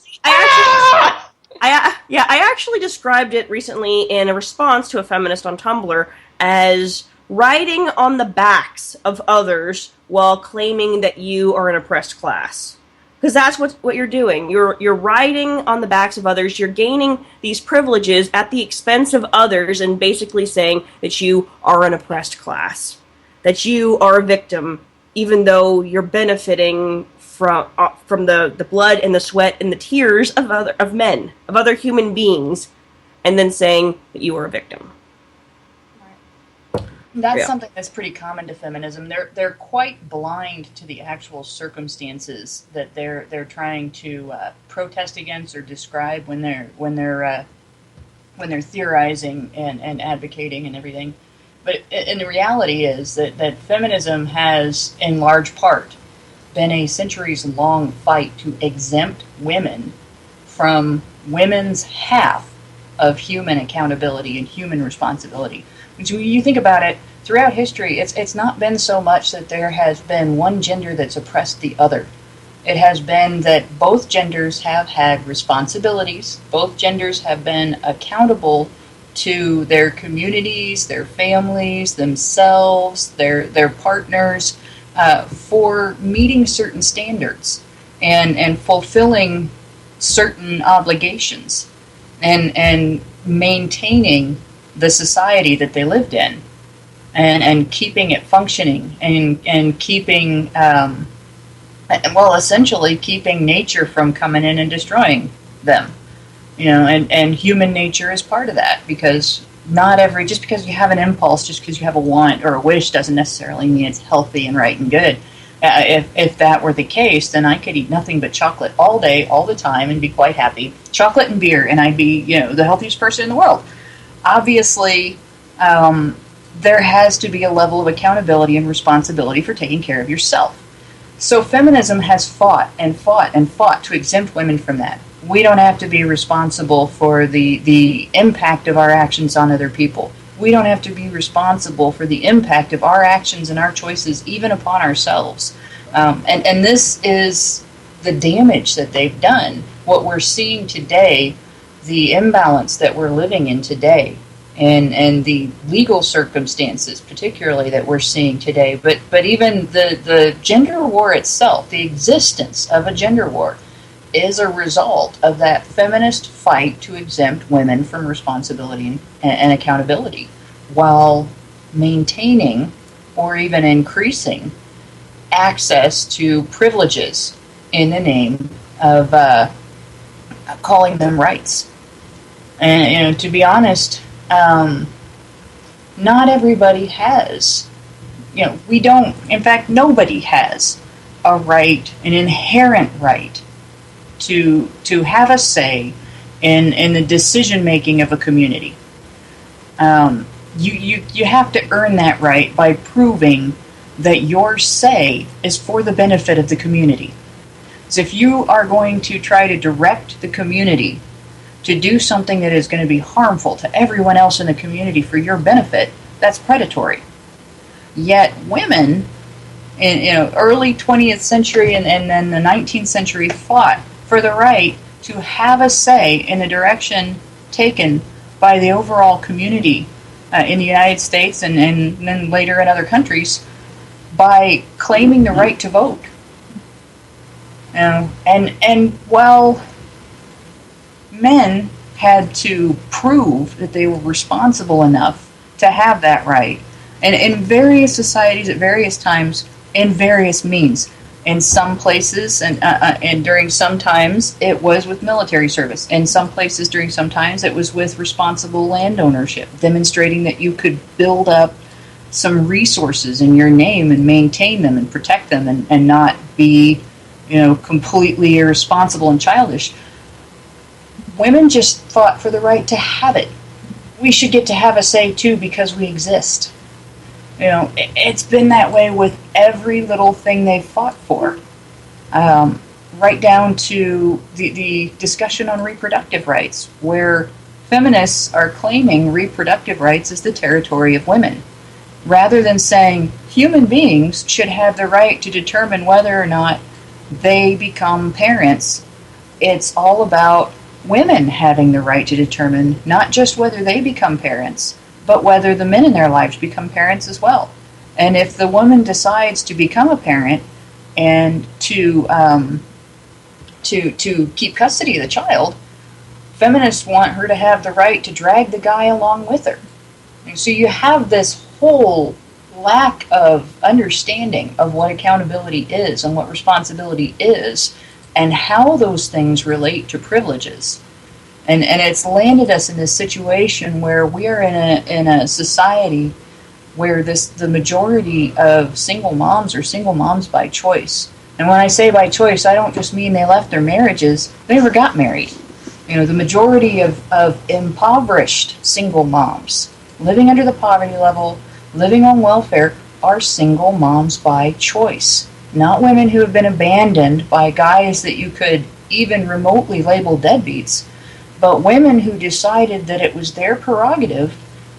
I actually described it recently in a response to a feminist on Tumblr as riding on the backs of others while claiming that you are an oppressed class. Because that's what you're doing. You're riding on the backs of others. You're gaining these privileges at the expense of others, and basically saying that you are an oppressed class, that you are a victim, even though you're benefiting from the blood and the sweat and the tears of other human beings, and then saying that you are a victim. That's something that's pretty common to feminism. They're quite blind to the actual circumstances that they're trying to protest against or describe when they're theorizing and advocating and everything. But and the reality is that feminism has, in large part, been a centuries-long fight to exempt women from women's half of human accountability and human responsibility. Which, when you think about it, throughout history, it's not been so much that there has been one gender that's oppressed the other. It has been that both genders have had responsibilities. Both genders have been accountable to their communities, their families, themselves, their partners, for meeting certain standards and fulfilling certain obligations and maintaining the society that they lived in and keeping it functioning and keeping essentially keeping nature from coming in and destroying them. And human nature is part of that, because just because you have an impulse, just because you have a want or a wish, doesn't necessarily mean it's healthy and right and good. If that were the case, then I could eat nothing but chocolate all day, all the time, and be quite happy. Chocolate and beer, and I'd be, the healthiest person in the world. Obviously, there has to be a level of accountability and responsibility for taking care of yourself. So feminism has fought and fought and fought to exempt women from that. We don't have to be responsible for the impact of our actions on other people. We don't have to be responsible for the impact of our actions and our choices, even upon ourselves. And this is the damage that they've done. What we're seeing today, the imbalance that we're living in today, and the legal circumstances, particularly, that we're seeing today, but even the gender war itself, the existence of a gender war, is a result of that feminist fight to exempt women from responsibility and accountability, while maintaining or even increasing access to privileges in the name of calling them rights. And to be honest, not everybody has. We don't. In fact, nobody has a right, an inherent right, to have a say in the decision making of a community. You have to earn that right by proving that your say is for the benefit of the community. So if you are going to try to direct the community to do something that is going to be harmful to everyone else in the community for your benefit, that's predatory. Yet women in early 20th century and then the 19th century fought for the right to have a say in the direction taken by the overall community in the United States and then later in other countries by claiming the right to vote. And while men had to prove that they were responsible enough to have that right, and in various societies at various times, in various means. In some places and during some times it was with military service. In some places during some times it was with responsible land ownership, demonstrating that you could build up some resources in your name and maintain them and protect them and not be, completely irresponsible and childish. Women just fought for the right to have it. We should get to have a say too because we exist. It's been that way with every little thing they've fought for. Right down to the discussion on reproductive rights, where feminists are claiming reproductive rights as the territory of women, rather than saying human beings should have the right to determine whether or not they become parents. It's all about women having the right to determine not just whether they become parents, but whether the men in their lives become parents as well. And if the woman decides to become a parent and to keep custody of the child, feminists want her to have the right to drag the guy along with her. And so you have this whole lack of understanding of what accountability is and what responsibility is and how those things relate to privileges. And it's landed us in this situation where we are in a society where the majority of single moms are single moms by choice. And when I say by choice, I don't just mean they left their marriages, they never got married. You know, the majority of impoverished single moms living under the poverty level, living on welfare, are single moms by choice. Not women who have been abandoned by guys that you could even remotely label deadbeats, but women who decided that it was their prerogative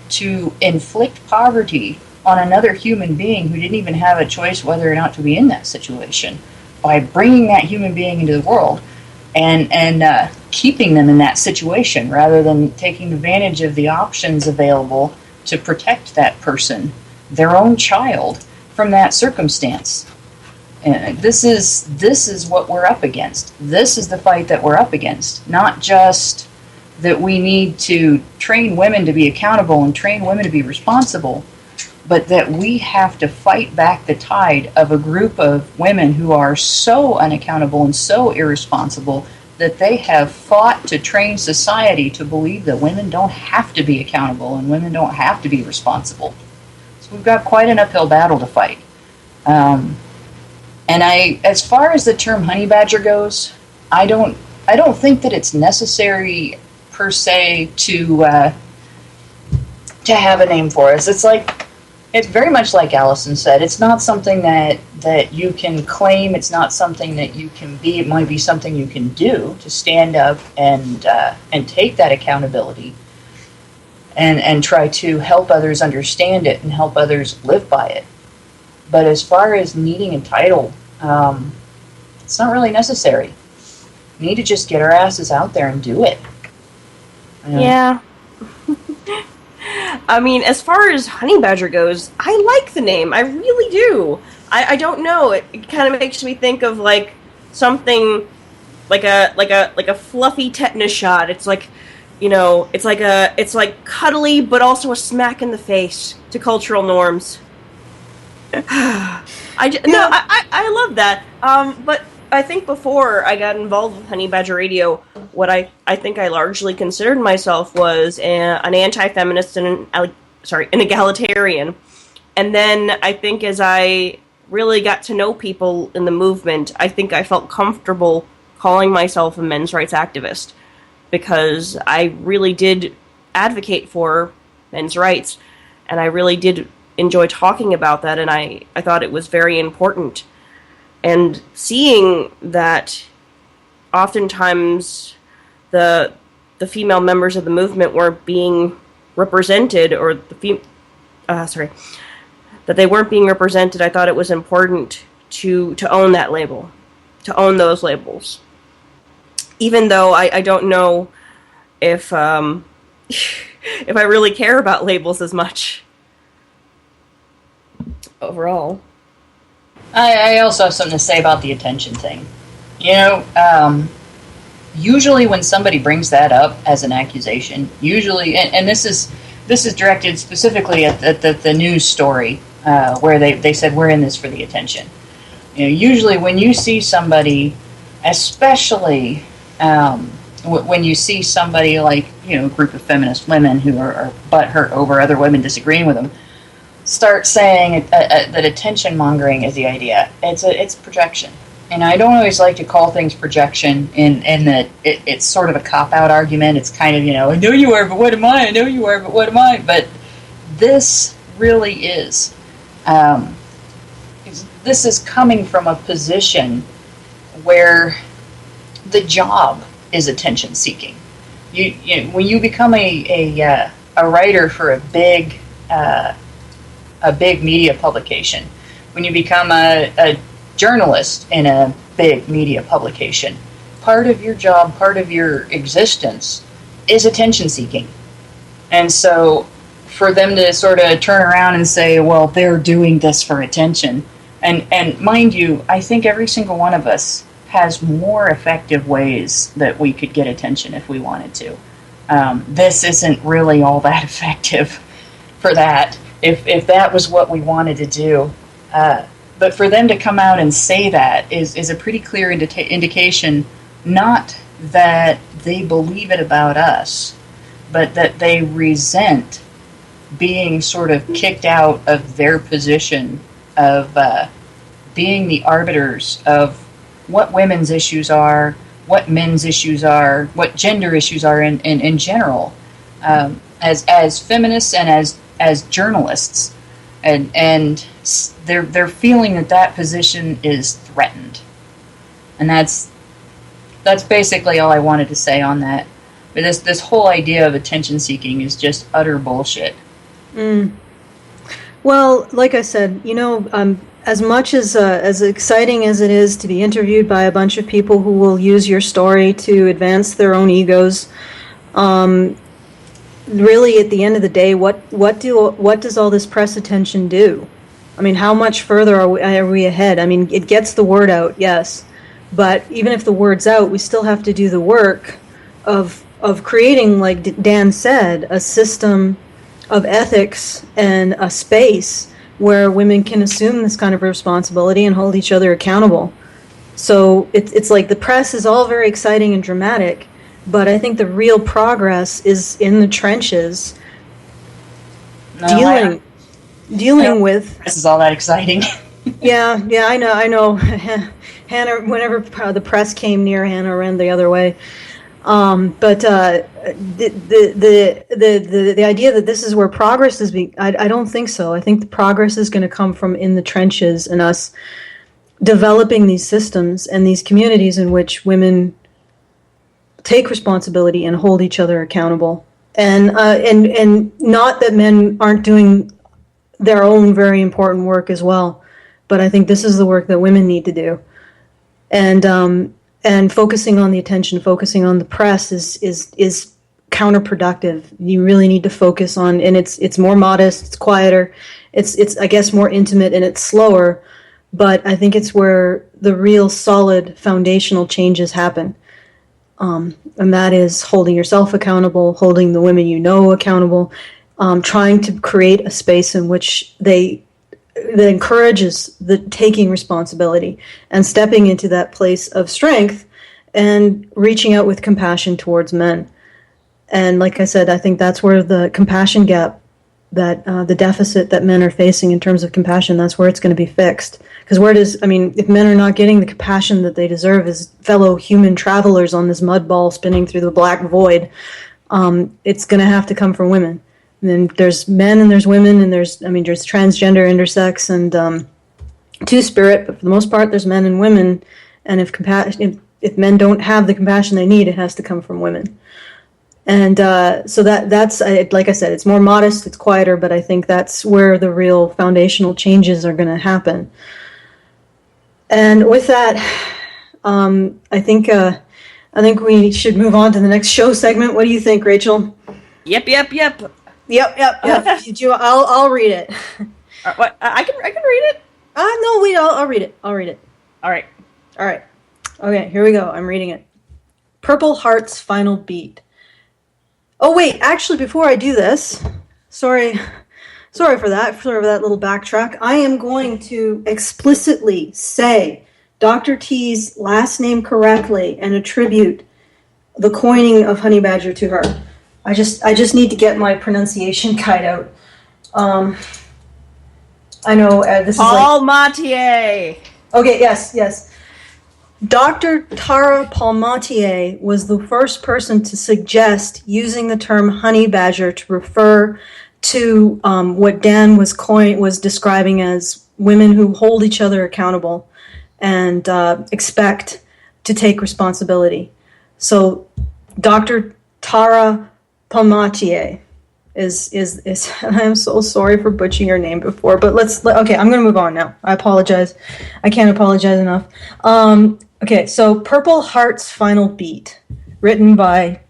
to inflict poverty on another human being who didn't even have a choice whether or not to be in that situation by bringing that human being into the world and keeping them in that situation rather than taking advantage of the options available to protect that person, their own child, from that circumstance. And this is what we're up against. This is the fight that we're up against. Not just that we need to train women to be accountable and train women to be responsible, but that we have to fight back the tide of a group of women who are so unaccountable and so irresponsible that they have fought to train society to believe that women don't have to be accountable and women don't have to be responsible. So we've got quite an uphill battle to fight. And as far as the term honey badger goes, I don't think that it's necessary per se to have a name for us. It's very much like Allison said. It's not something that you can claim. It's not something that you can be. It might be something you can do to stand up and take that accountability and try to help others understand it and help others live by it. But as far as needing a title, it's not really necessary. We need to just get our asses out there and do it. Yeah. I mean, as far as honey badger goes, I like the name. I really do. I don't know. It kind of makes me think of like something like a fluffy tetanus shot. It's like, you know, it's like cuddly, but also a smack in the face to cultural norms. I love that. But I think before I got involved with Honey Badger Radio, what I think I largely considered myself was an anti-feminist and an egalitarian. And then I think as I really got to know people in the movement, I think I felt comfortable calling myself a men's rights activist because I really did advocate for men's rights, and I really did enjoy talking about that, and I thought it was very important. And seeing that oftentimes the female members of the movement weren't being represented, or that they weren't being represented, I thought it was important to own that label, to own those labels. Even though I don't know if if I really care about labels as much overall. I also have something to say about the attention thing. You know, usually when somebody brings that up as an accusation, usually, and this is directed specifically at the news story where they said we're in this for the attention. You know, usually when you see somebody, especially when you see somebody like, you know, a group of feminist women who are butthurt over other women disagreeing with them, start saying that attention mongering is the idea. It's projection, and I don't always like to call things projection in that it's sort of a cop-out argument. It's kind of, you know, I know you are, but what am I? I know you are, but what am I? But this really is. This is coming from a position where the job is attention seeking. when you become a writer for a big media publication, when you become a journalist in a big media publication, part of your job, part of your existence is attention seeking. And so for them to sort of turn around and say, well, they're doing this for attention. And mind you, I think every single one of us has more effective ways that we could get attention if we wanted to. This isn't really all that effective for that, if that was what we wanted to do. But for them to come out and say that is a pretty clear indication, not that they believe it about us, but that they resent being sort of kicked out of their position of being the arbiters of what women's issues are, what men's issues are, what gender issues are in general, as feminists and as journalists, and they're feeling that position is threatened, and that's basically all I wanted to say on that. But this whole idea of attention seeking is just utter bullshit. Well, like I said, as much as exciting as it is to be interviewed by a bunch of people who will use your story to advance their own egos, really at the end of the day, what does all this press attention do? I mean, how much further are we ahead? I mean, it gets the word out, yes, but even if the word's out, we still have to do the work of creating, like Dan said, a system of ethics and a space where women can assume this kind of responsibility and hold each other accountable. So it's like the press is all very exciting and dramatic, but I think the real progress is in the trenches, dealing with. This is all that exciting. Yeah, I know. Hannah, whenever the press came near, Hannah ran the other way. But the idea that this is where progress is being, I don't think so. I think the progress is going to come from in the trenches and us developing these systems and these communities in which women take responsibility and hold each other accountable. And not that men aren't doing their own very important work as well, but I think this is the work that women need to do. And focusing on the attention, focusing on the press is counterproductive. You really need to focus on, and it's more modest, it's quieter, it's I guess more intimate, and it's slower. But I think it's where the real solid foundational changes happen, and that is holding yourself accountable, holding the women you know accountable, trying to create a space in which that encourages the taking responsibility and stepping into that place of strength and reaching out with compassion towards men. And like I said, I think that's where the compassion gap, that the deficit that men are facing in terms of compassion, that's where it's going to be fixed. Because if men are not getting the compassion that they deserve as fellow human travelers on this mud ball spinning through the black void, it's going to have to come from women. And then there's men and there's women and there's transgender, intersex, and two-spirit, but for the most part there's men and women. And if men don't have the compassion they need, it has to come from women. And so that's like I said, it's more modest, it's quieter, but I think that's where the real foundational changes are going to happen. And with that, I think we should move on to the next show segment. What do you think, Rachel? Yep. Yep. I'll read it. What? I can read it. No, wait. I'll read it. All right. Okay, here we go. I'm reading it. Purple Heart's Final Beat. Oh wait, actually, before I do this, sorry for that little backtrack. I am going to explicitly say Dr. T's last name correctly and attribute the coining of Honey Badger to her. I just need to get my pronunciation guide out. I know this is Paul Mathieu. Okay, yes. Dr. Tara Palmatier was the first person to suggest using the term honey badger to refer to what Dan was describing as women who hold each other accountable and expect to take responsibility. So Dr. Tara Palmatier is and I'm so sorry for butchering your name before, but okay, I'm going to move on now. I apologize. I can't apologize enough. Okay, so Purple Heart's Final Beat, written by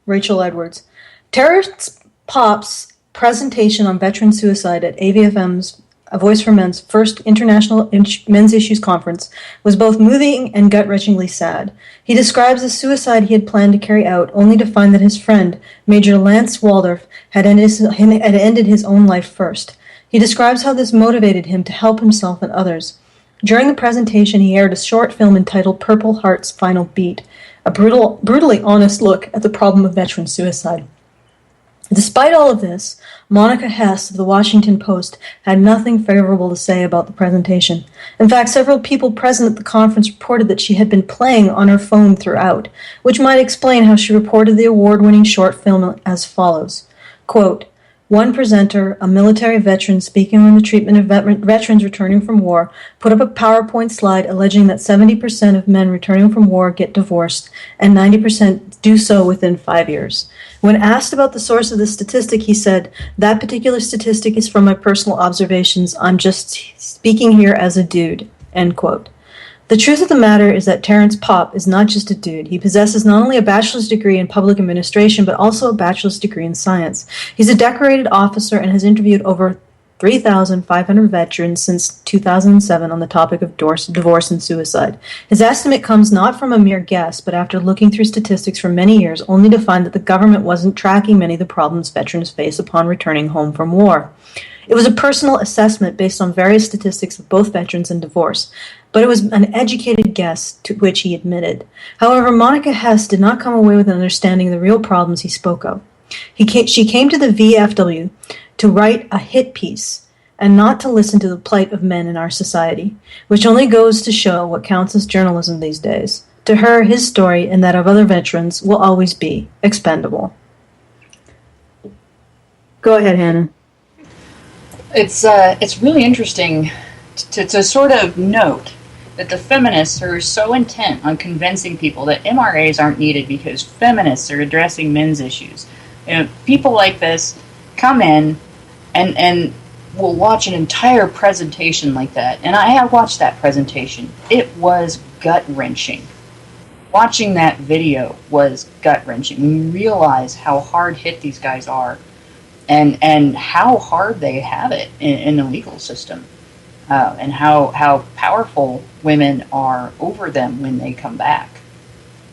Rachel Edwards. Terrence Pop's presentation on veteran suicide at AVFM's A Voice for Men's first International Men's Issues Conference was both moving and gut-wrenchingly sad. He describes the suicide he had planned to carry out, only to find that his friend, Major Lance Waldorf, had ended his own life first. He describes how this motivated him to help himself and others. During the presentation, he aired a short film entitled Purple Heart's Final Beat, a brutally honest look at the problem of veteran suicide. Despite all of this, Monica Hess of the Washington Post had nothing favorable to say about the presentation. In fact, several people present at the conference reported that she had been playing on her phone throughout, which might explain how she reported the award-winning short film as follows. Quote, one presenter, a military veteran speaking on the treatment of veterans returning from war, put up a PowerPoint slide alleging that 70% of men returning from war get divorced and 90% do so within 5 years. When asked about the source of the statistic, he said, that particular statistic is from my personal observations. I'm just speaking here as a dude, end quote. The truth of the matter is that Terrence Popp is not just a dude. He possesses not only a bachelor's degree in public administration, but also a bachelor's degree in science. He's a decorated officer and has interviewed over 3,500 veterans since 2007 on the topic of divorce and suicide. His estimate comes not from a mere guess, but after looking through statistics for many years, only to find that the government wasn't tracking many of the problems veterans face upon returning home from war. It was a personal assessment based on various statistics of both veterans and divorce, but it was an educated guess to which he admitted. However, Monica Hess did not come away with an understanding of the real problems he spoke of. She came to the VFW to write a hit piece and not to listen to the plight of men in our society, which only goes to show what counts as journalism these days. To her, his story and that of other veterans will always be expendable. Go ahead, Hannah. It's really interesting to sort of note that the feminists are so intent on convincing people that MRAs aren't needed because feminists are addressing men's issues. You know, people like this come in and will watch an entire presentation like that. And I have watched that presentation. It was gut-wrenching. Watching that video was gut-wrenching. You realize how hard hit these guys are and how hard they have it in the legal system. And how powerful women are over them when they come back.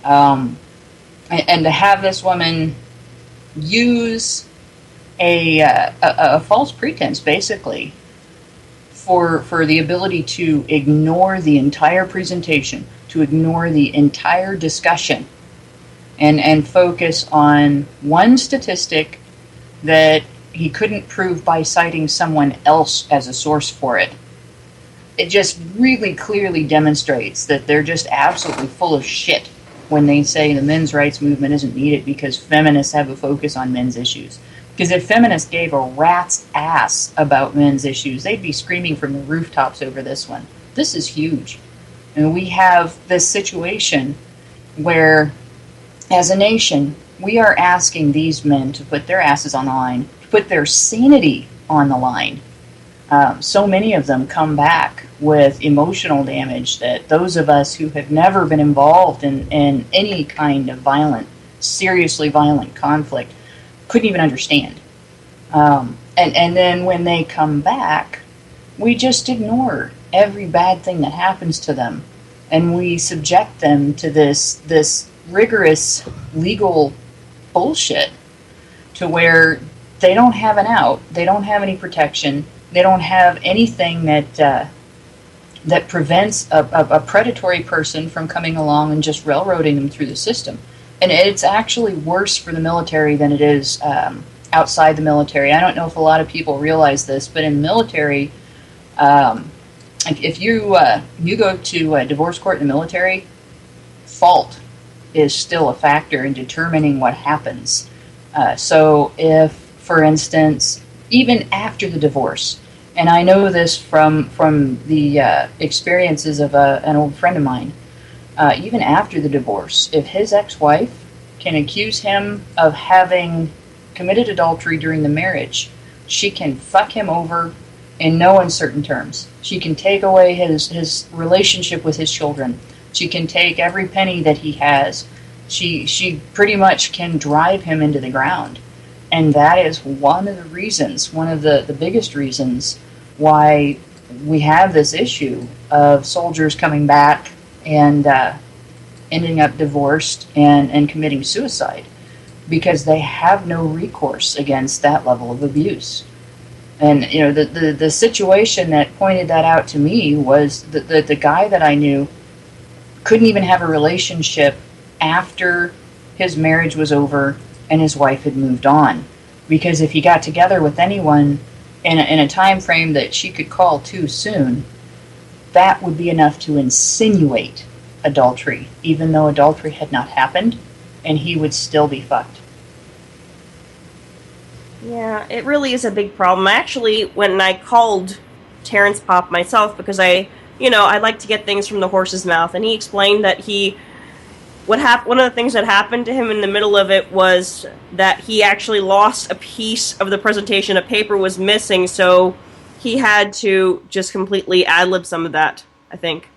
And to have this woman use a false pretense, basically, for the ability to ignore the entire presentation, to ignore the entire discussion, and focus on one statistic that he couldn't prove by citing someone else as a source for it. It just really clearly demonstrates that they're just absolutely full of shit when they say the men's rights movement isn't needed because feminists have a focus on men's issues. Because if feminists gave a rat's ass about men's issues, they'd be screaming from the rooftops over this one. This is huge. And we have this situation where, as a nation, we are asking these men to put their asses on the line, to put their sanity on the line. So many of them come back with emotional damage that those of us who have never been involved in any kind of seriously violent conflict couldn't even understand. And then when they come back, we just ignore every bad thing that happens to them. And we subject them to this rigorous legal bullshit to where they don't have an out, they don't have any protection, they don't have anything that prevents a predatory person from coming along and just railroading them through the system. And it's actually worse for the military than it is outside the military. I don't know if a lot of people realize this, but in the military, if you go to a divorce court in the military, fault is still a factor in determining what happens. So if, for instance, even after the divorce, and I know this from the experiences of an old friend of mine, even after the divorce, if his ex-wife can accuse him of having committed adultery during the marriage. She can fuck him over in no uncertain terms. She can take away his relationship with his children. She can take every penny that he has. She pretty much can drive him into the ground. And that is one of the reasons, one of the biggest reasons why we have this issue of soldiers coming back and ending up divorced and committing suicide, because they have no recourse against that level of abuse. And you know, the situation that pointed that out to me was the guy that I knew couldn't even have a relationship after his marriage was over and his wife had moved on, because if he got together with anyone in a time frame that she could call too soon, that would be enough to insinuate adultery, even though adultery had not happened, and he would still be fucked. Yeah, it really is a big problem. Actually, when I called Terrence Pop myself, because I like to get things from the horse's mouth, and he explained that one of the things that happened to him in the middle of it was that he actually lost a piece of the presentation. A paper was missing, so he had to just completely ad-lib some of that, I think.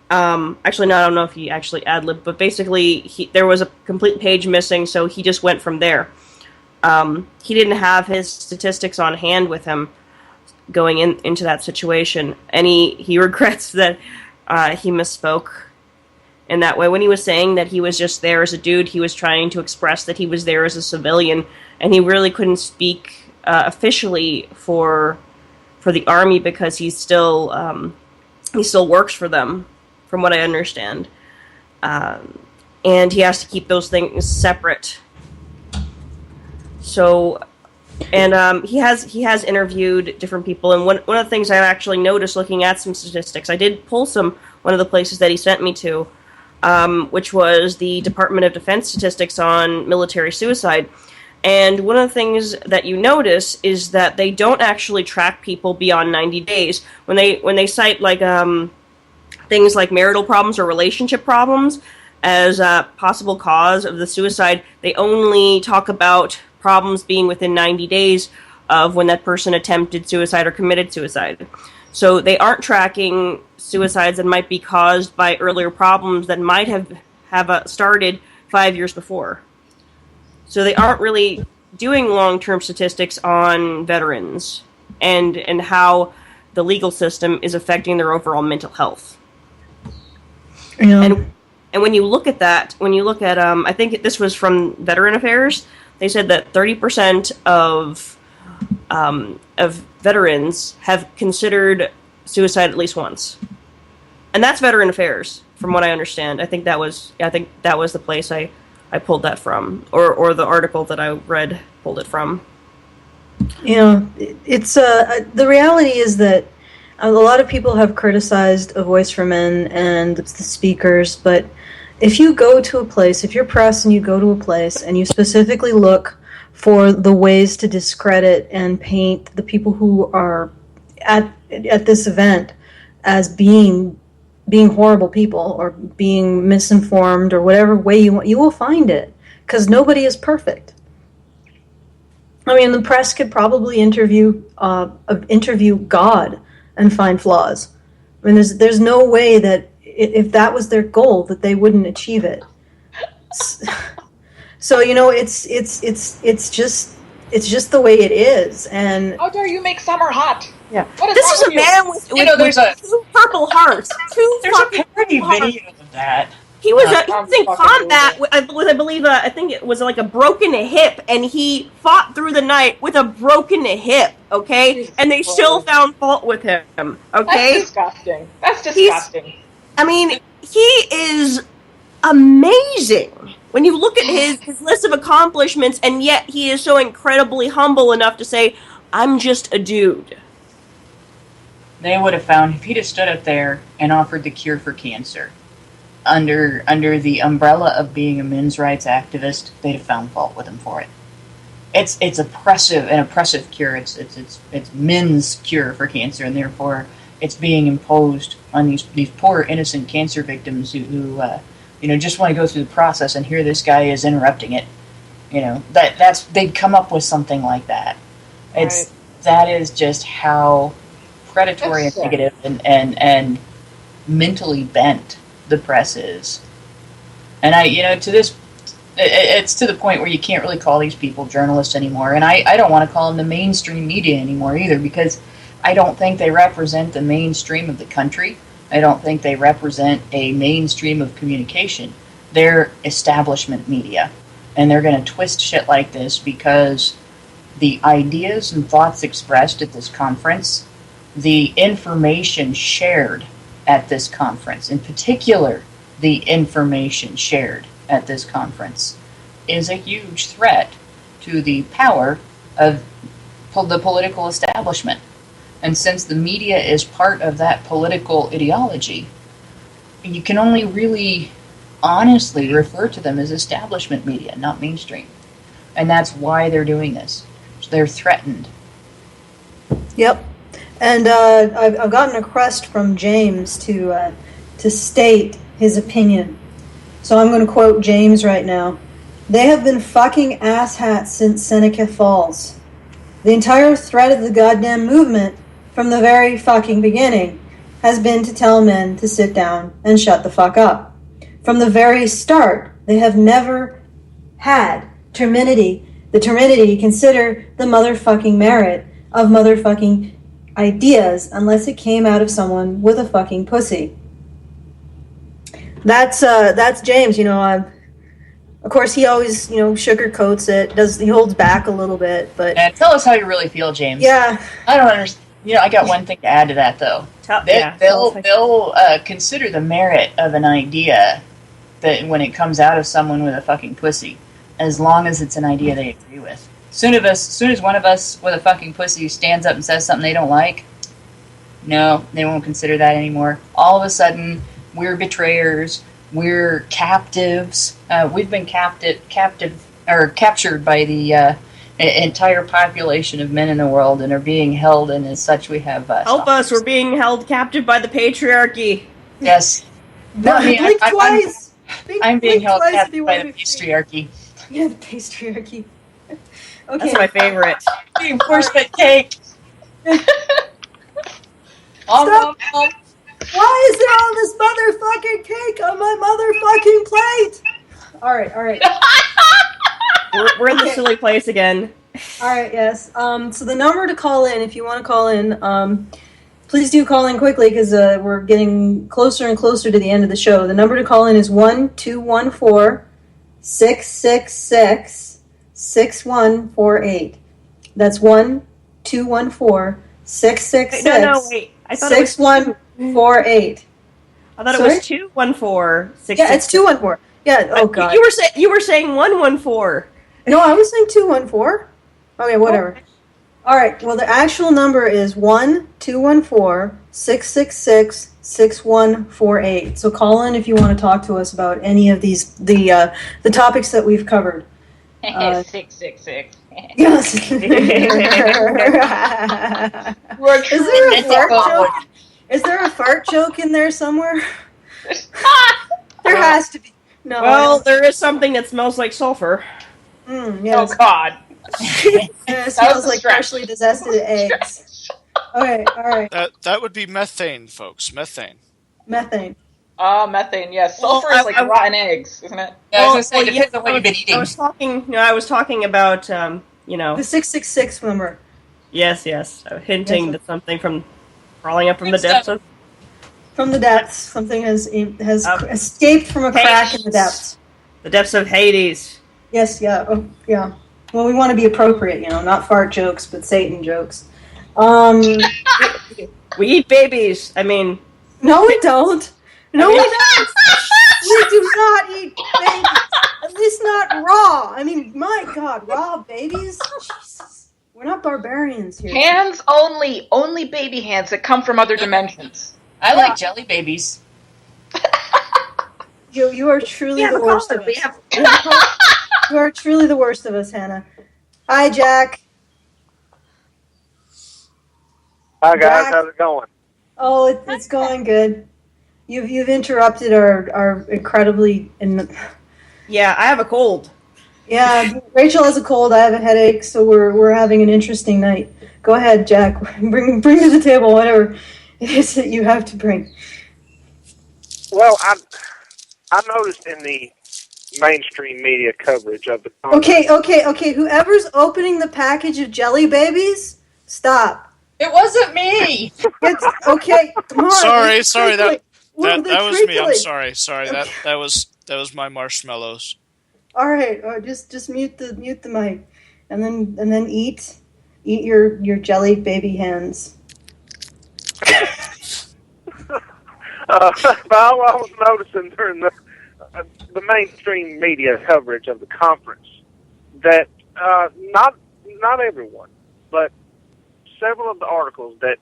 Actually, no, I don't know if he actually ad-libbed, but basically there was a complete page missing, so he just went from there. He didn't have his statistics on hand with him going into that situation, and he regrets that he misspoke in that way. When he was saying that he was just there as a dude, he was trying to express that he was there as a civilian, and he really couldn't speak officially for the Army because he still works for them, from what I understand, and he has to keep those things separate. So, and he has interviewed different people, and one of the things I actually noticed looking at some statistics, I did pull one of the places that he sent me to, which was the Department of Defense statistics on military suicide. And one of the things that you notice is that they don't actually track people beyond 90 days. When they cite like things like marital problems or relationship problems as a possible cause of the suicide, they only talk about problems being within 90 days of when that person attempted suicide or committed suicide. So they aren't tracking suicides that might be caused by earlier problems that might have started 5 years before. So they aren't really doing long-term statistics on veterans and how the legal system is affecting their overall mental health. Yeah. And when you look at that, I think this was from Veteran Affairs, they said that 30% of veterans have considered suicide at least once, and that's Veteran Affairs, from what I understand. I think that was the place I pulled that from, or the article that I read pulled it from. Yeah, it's the reality is that a lot of people have criticized A Voice for Men and the speakers, but if you go to a place, if you're press and you go to a place and you specifically look for the ways to discredit and paint the people who are at this event as being horrible people or being misinformed or whatever way you want, you will find it, because nobody is perfect. I mean, the press could probably interview God and find flaws. I mean, there's no way that if that was their goal, that they wouldn't achieve it. So it's just the way it is. And how dare you make summer hot? Yeah, this is a man with there's two purple hearts. There's a parody video of that. He was in combat with, I believe, I think it was like a broken hip, and he fought through the night with a broken hip, okay? And they still found fault with him, okay? That's disgusting. He is amazing. When you look at his list of accomplishments, and yet he is so incredibly humble enough to say, I'm just a dude. They would have found, if he'd have stood up there and offered the cure for cancer, under the umbrella of being a men's rights activist, they'd have found fault with him for it. It's an oppressive cure. It's men's cure for cancer, and therefore it's being imposed on these poor innocent cancer victims who just want to go through the process, and here this guy is interrupting it. They'd come up with something like that. That is just how predatory and negative and mentally bent the press is. And to this, it's to the point where you can't really call these people journalists anymore. And I don't want to call them the mainstream media anymore either, because I don't think they represent the mainstream of the country. I don't think they represent a mainstream of communication. They're establishment media. And they're going to twist shit like this because the ideas and thoughts expressed at this conference, the information shared at this conference, in particular, the information shared at this conference, is a huge threat to the power of the political establishment. And since the media is part of that political ideology, you can only really honestly refer to them as establishment media, not mainstream. And that's why they're doing this. They're threatened. Yep. And I've gotten a request from James to state his opinion. So I'm going to quote James right now. They have been fucking asshats since Seneca Falls. The entire threat of the goddamn movement from the very fucking beginning has been to tell men to sit down and shut the fuck up. From the very start, they have never had the temerity to consider the motherfucking merit of motherfucking ideas unless it came out of someone with a fucking pussy. That's James, of course he always, sugarcoats it, he holds back a little bit, but... Yeah, tell us how you really feel, James. Yeah. I don't understand. I got one thing to add to that, though. They'll consider the merit of an idea that when it comes out of someone with a fucking pussy, as long as it's an idea they agree with. Soon as one of us with a fucking pussy stands up and says something they don't like, no, they won't consider that anymore. All of a sudden, we're betrayers, we're captives. We've been captured by the entire population of men in the world and are being held, and as such we have... Help us, we're being held captive by the patriarchy. Yes. Blink twice! I'm being held captive by the patriarchy. Yeah, the patriarchy. Okay. That's my favorite. Reinforcement cake! Stop! Why is there all this motherfucking cake on my motherfucking plate? Alright. We're in the silly place again. Alright, yes. So the number to call in, if you want to call in, please do call in quickly because we're getting closer and closer to the end of the show. The number to call in is 1-214-666-6148. That's 1-214-666. No, wait. I thought 6148. I thought it was 214-666. Yeah, it's 214. Yeah, oh god. You were saying 114. No, I was saying 214. Okay, whatever. All right. Well, the actual number is 1-214-666-6148. So call in if you want to talk to us about any of these the topics that we've covered. 666. Yes. Is there a fart joke in there somewhere? There has to be. No. Well, there is something that smells like sulfur. Yes. Oh God. It smells like freshly digested eggs. Okay, all right. That would be methane, folks. Methane. Methane. Methane. Yes, sulfur is like rotten eggs, isn't it? Yeah, I was going to say, depends on what you've been eating. I was talking about, the 666 number. Yes. Hinting that something from crawling up from the depths of... From the depths. Something has escaped from a crack in the depths. The depths of Hades. Yes, yeah. Oh, yeah. Well, we want to be appropriate, not fart jokes, but Satan jokes. We eat babies. I mean... No, we don't. No, we don't. We do not eat babies. At least not raw. I mean, my God, raw babies? Jesus. We're not barbarians here. Hands only. Only baby hands that come from other dimensions. I like jelly babies. You are truly the worst of us. You are truly the worst of us, Hannah. Hi, Jack. Hi, guys. Jack. How's it going? Oh, it's going good. You've interrupted our incredibly Yeah, I have a cold. Yeah, Rachel has a cold. I have a headache, so we're having an interesting night. Go ahead, Jack. Bring to the table whatever it is that you have to bring. Well, I noticed in the mainstream media coverage of the Okay. Whoever's opening the package of Jelly Babies, stop. It wasn't me. It's okay. Come on. Sorry, that was me. I'm sorry. Okay. That was my marshmallows. All right. Just mute the mic, and then eat your jelly baby hands. I was noticing during the mainstream media coverage of the conference that not everyone, but several of the articles that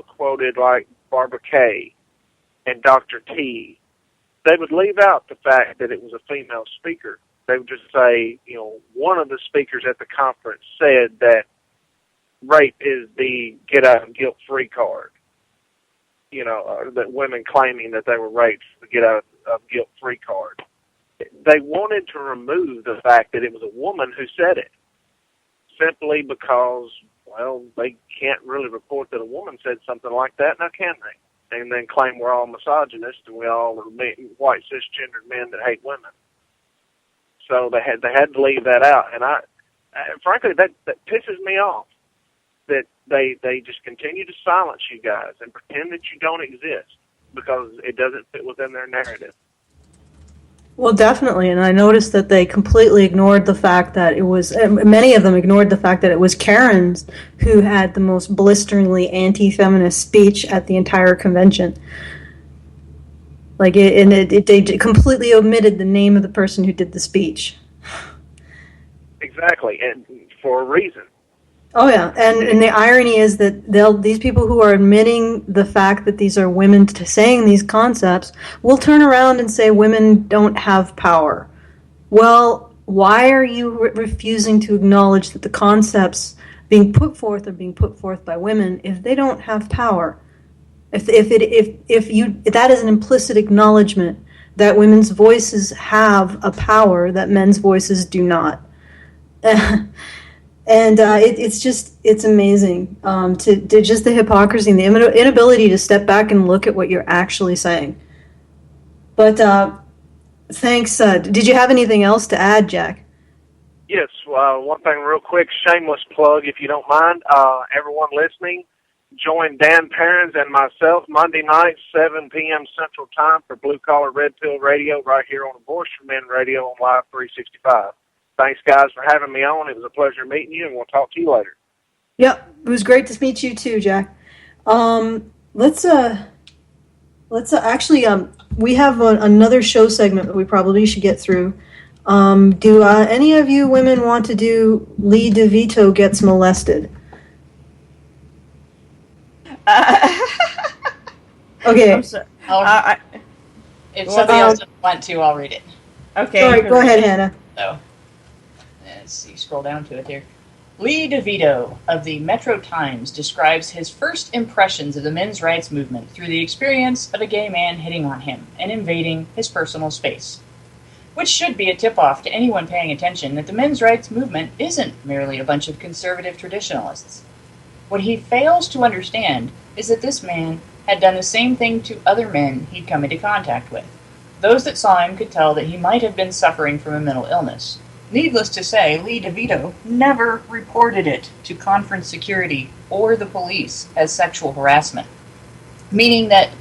quoted like Barbara Kay and Dr. T, they would leave out the fact that it was a female speaker. They would just say, one of the speakers at the conference said that rape is the get out of guilt-free card. That women claiming that they were raped to get out of guilt-free card. They wanted to remove the fact that it was a woman who said it, simply because, well, they can't really report that a woman said something like that, now can they? And then claim we're all misogynists and we all are white cisgendered men that hate women. So they had to leave that out, and frankly that pisses me off. That they just continue to silence you guys and pretend that you don't exist because it doesn't fit within their narrative. Well, definitely, and I noticed that they completely ignored the fact that it was, many of them ignored the fact that it was Karens who had the most blisteringly anti-feminist speech at the entire convention. They completely omitted the name of the person who did the speech. Exactly, and for a reason. Oh yeah, and the irony is that these people who are admitting the fact that these are women saying these concepts will turn around and say women don't have power. Well, why are you refusing to acknowledge that the concepts being put forth are being put forth by women if they don't have power? If that is an implicit acknowledgement that women's voices have a power that men's voices do not. And it's amazing to just the hypocrisy and the inability to step back and look at what you're actually saying. But thanks. Did you have anything else to add, Jack? Yes. One thing real quick, shameless plug, if you don't mind. Everyone listening, join Dan Perrins and myself Monday night, 7 p.m. Central Time for Blue Collar Red Pill Radio right here on Voice for Men Radio on Live 365. Thanks, guys, for having me on. It was a pleasure meeting you, and we'll talk to you later. Yep, it was great to meet you too, Jack. Let's actually we have another show segment that we probably should get through. Do any of you women want to do Lee DeVito Gets Molested? Okay. If somebody else doesn't want to, I'll read it. Okay. Sorry, go ahead, Hannah. So, let's see, scroll down to it here. Lee DeVito of the Metro Times describes his first impressions of the men's rights movement through the experience of a gay man hitting on him and invading his personal space, which should be a tip-off to anyone paying attention that the men's rights movement isn't merely a bunch of conservative traditionalists. What he fails to understand is that this man had done the same thing to other men he'd come into contact with. Those that saw him could tell that he might have been suffering from a mental illness. Needless to say, Lee DeVito never reported it to conference security or the police as sexual harassment, meaning that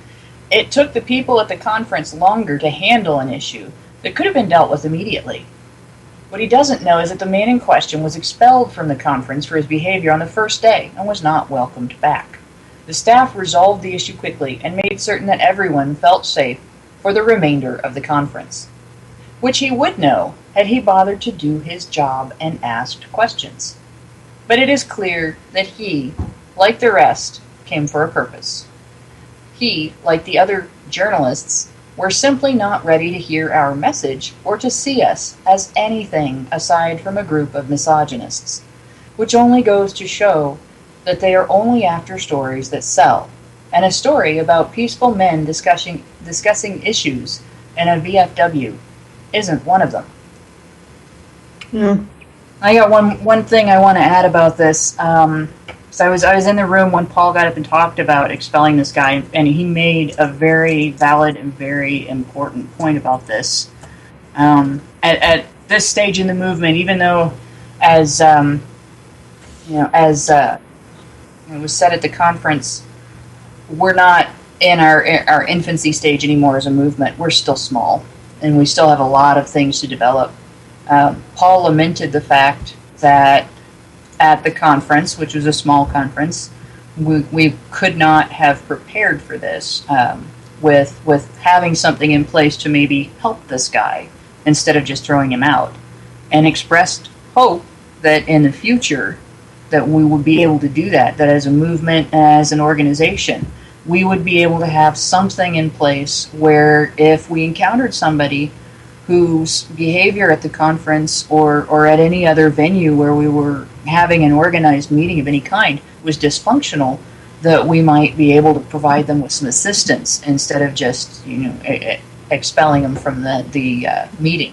it took the people at the conference longer to handle an issue that could have been dealt with immediately. What he doesn't know is that the man in question was expelled from the conference for his behavior on the first day and was not welcomed back. The staff resolved the issue quickly and made certain that everyone felt safe for the remainder of the conference, which he would know had he bothered to do his job and asked questions. But it is clear that he, like the rest, came for a purpose. He, like the other journalists, were simply not ready to hear our message or to see us as anything aside from a group of misogynists, which only goes to show that they are only after stories that sell, and a story about peaceful men discussing issues in a VFW isn't one of them. Yeah. I got one thing I want to add about this. So I was in the room when Paul got up and talked about expelling this guy, and he made a very valid and very important point about this. At this stage in the movement, even though, as it was said at the conference, we're not in our infancy stage anymore as a movement. We're still small, and we still have a lot of things to develop. Paul lamented the fact that at the conference, which was a small conference, we could not have prepared for this with having something in place to maybe help this guy instead of just throwing him out, and expressed hope that in the future that we would be able to do that as a movement, as an organization, we would be able to have something in place where if we encountered somebody whose behavior at the conference or at any other venue where we were having an organized meeting of any kind was dysfunctional, that we might be able to provide them with some assistance instead of just expelling them from the meeting.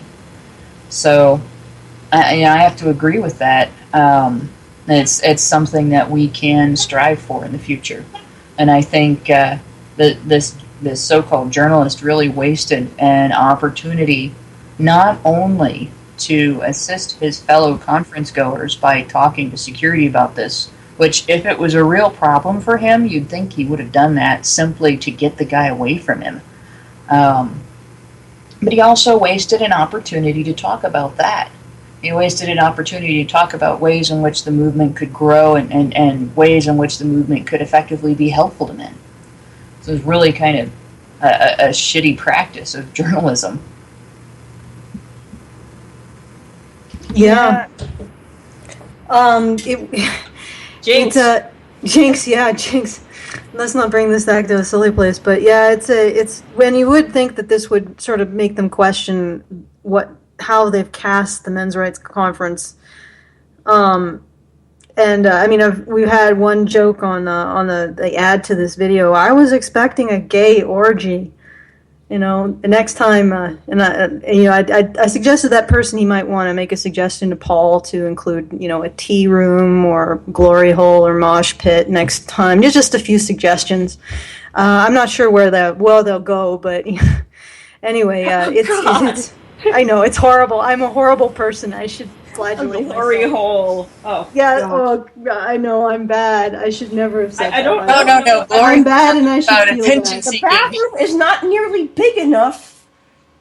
So I have to agree with that. It's something that we can strive for in the future, and I think that this so-called journalist really wasted an opportunity not only to assist his fellow conference goers by talking to security about this, which if it was a real problem for him, you'd think he would have done that simply to get the guy away from him. But he also wasted an opportunity to talk about that. He wasted an opportunity to talk about ways in which the movement could grow and ways in which the movement could effectively be helpful to men. So it's really kind of a shitty practice of journalism. Yeah. Jinx. Jinx. Let's not bring this back to a silly place, but yeah, it's when you would think that this would sort of make them question how they've cast the men's rights conference. We've had one joke on the ad to this video. I was expecting a gay orgy. The next time, I suggested that person he might want to make a suggestion to Paul to include, a tea room or glory hole or mosh pit next time. Just a few suggestions. I'm not sure where they'll go, but anyway, it's I know it's horrible. I'm a horrible person. I should flagellate myself. Glory hole. Oh. Yeah. Oh, I know I'm bad. I should never have said that. No. I'm bad, and I should feel bad. The bathroom is not nearly big enough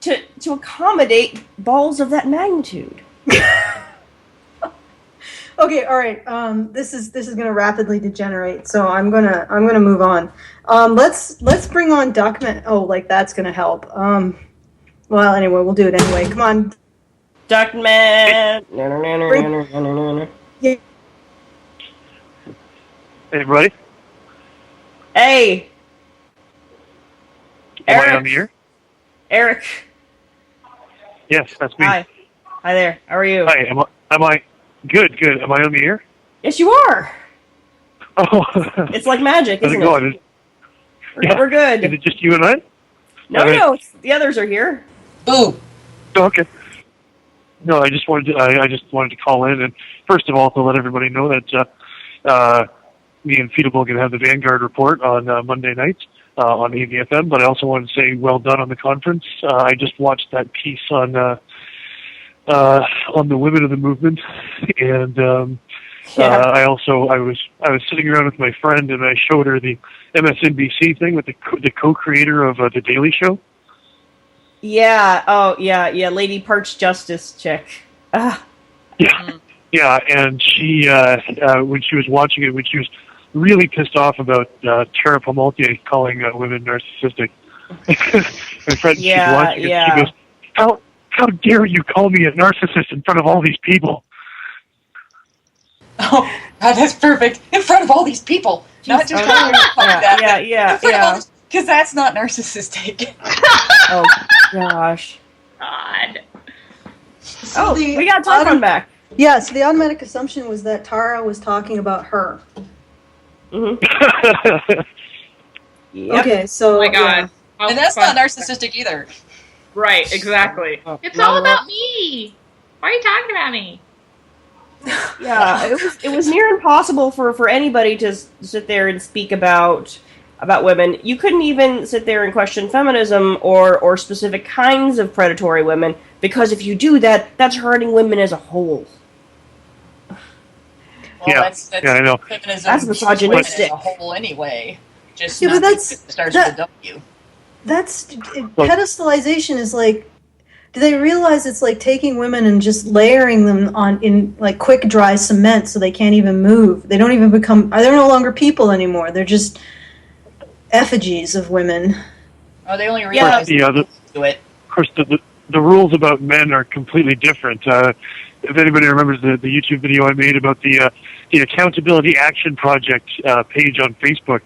to accommodate balls of that magnitude. Okay, all right. This is going to rapidly degenerate, so I'm gonna move on. Let's bring on Duckman. Oh, that's going to help. Well, anyway, we'll do it anyway. Come on, Duckman. Yeah. Hey, everybody. Hey. Am I on the air? Eric. Yes, that's me. Hi there. How are you? Hi. Am I good? Am I on the air? Yes, you are. Oh. It's like magic, isn't it? Yeah. We're good. Is it just you and I? No. The others are here. Boo. Oh, okay. No, I just wanted to call in, and first of all, to let everybody know that me and Feedable can have the Vanguard report on Monday nights on AVFM. But I also wanted to say well done on the conference. I just watched that piece on the women of the movement, and I was sitting around with my friend, and I showed her the MSNBC thing with the co-creator of the Daily Show. Yeah. Oh, yeah. Lady Parch Justice chick. Yeah, and she when she was watching it, when she was really pissed off about Tara Pomoltier calling women narcissistic. My friend, she's watching it, she goes, "How dare you call me a narcissist in front of all these people?" Oh, God, that's perfect. In front of all these people, not just that. Yeah. Because that's not narcissistic. Oh gosh. God. So we got Typhon back. Yeah, so the automatic assumption was that Tara was talking about her. Mm-hmm. Yep. Okay, so Oh my god. yeah. How And that's fun. not narcissistic either. Right, exactly. Oh, It's not all at all. about me. Why are you talking about me? Yeah, it was near impossible for anybody to sit there and speak about women. You couldn't even sit there and question feminism or specific kinds of predatory women, because if you do that, that's hurting women as a whole. Well, Yeah. that's Yeah, I know. feminism. That's misogynistic. As a whole, anyway. Just Yeah, but not that's- that starts that- with a W. That's pedestalization is like. Do they realize it's like taking women and just layering them in like quick dry cement so they can't even move? They don't even become. They're no longer people anymore. They're just effigies of women. Oh, they only realize Yeah, they do it. Of course, the rules about men are completely different. If anybody remembers the YouTube video I made about the Accountability Action Project page on Facebook,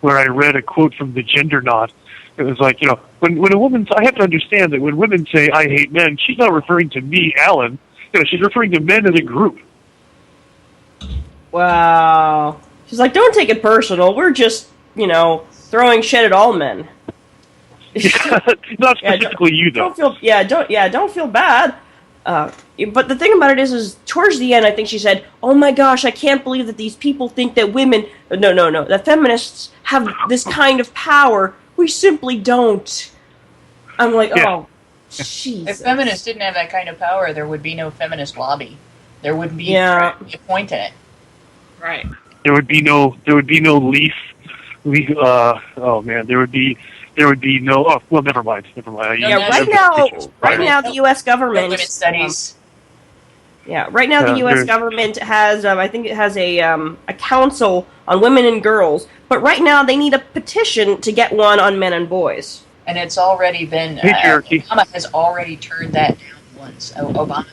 where I read a quote from the Gender Knot. It was like, when a woman, I have to understand that when women say I hate men, she's not referring to me, Alan. She's referring to men as a group. Wow. She's like, don't take it personal. We're just, throwing shit at all men. Not specifically you, though. Don't feel bad. But the thing about it is towards the end, I think she said, "Oh my gosh, I can't believe that these people think that women, no, that feminists have this kind of power. We simply don't." I'm like, oh, Jesus. If feminists didn't have that kind of power, there would be no feminist lobby. There wouldn't be a point in it. Right. There would be no leaf. Oh man, there would be no. Oh well, never mind. Right now, the U.S. government. Women's studies. Right now the U.S. government has, I think it has a council on women and girls, but right now they need a petition to get one on men and boys. And it's already been, Obama has already turned that down once. Obama.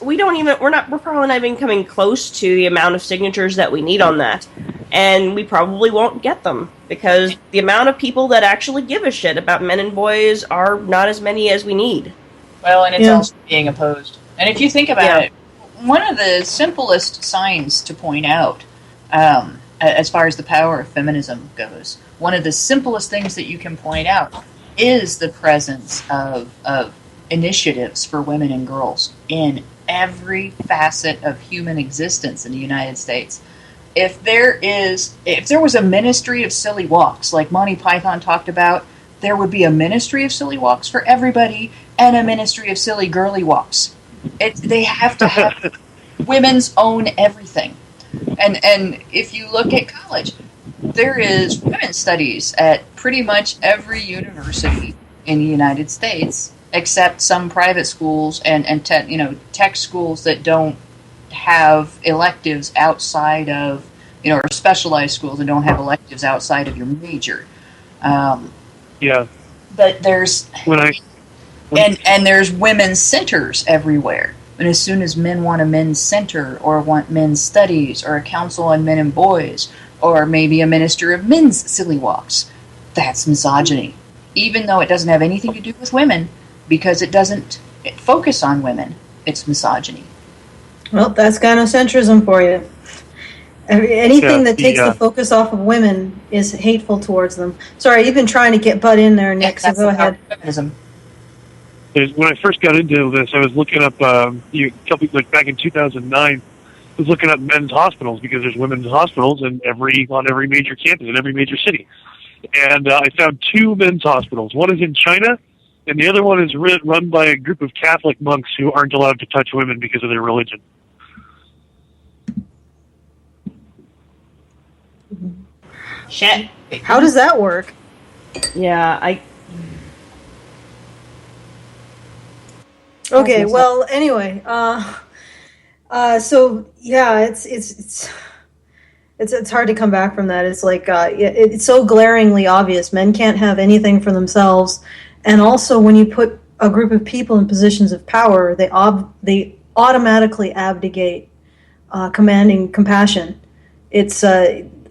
We're probably not even coming close to the amount of signatures that we need on that. And we probably won't get them, because the amount of people that actually give a shit about men and boys are not as many as we need. Well, and it's also being opposed. And if you think about it, one of the simplest signs to point out, as far as the power of feminism goes, one of the simplest things that you can point out is the presence of initiatives for women and girls in every facet of human existence in the United States. If there was a ministry of silly walks, like Monty Python talked about, there would be a ministry of silly walks for everybody and a ministry of silly girly walks. They have to have women's own everything. And if you look at college, there is women's studies at pretty much every university in the United States, except some private schools and tech schools that don't have electives outside of, or specialized schools that don't have electives outside of your major. But there's and there's women's centers everywhere. And as soon as men want a men's center or want men's studies or a council on men and boys or maybe a minister of men's silly walks, that's misogyny. Even though it doesn't have anything to do with women, because it doesn't focus on women, it's misogyny. Well, that's gynocentrism for you. Anything that takes the focus off of women is hateful towards them. Sorry, you've been trying to butt in there, Nick, so go ahead. Feminism. When I first got into this, I was looking up, back in 2009, I was looking up men's hospitals, because there's women's hospitals on every major campus in every major city. And I found 2 men's hospitals. One is in China, and the other one is run by a group of Catholic monks who aren't allowed to touch women because of their religion. Shit. How does that work? Yeah, Okay, well, anyway, so yeah, it's hard to come back from that. It's like it's so glaringly obvious. Men can't have anything for themselves, and also when you put a group of people in positions of power, they automatically abdicate commanding compassion.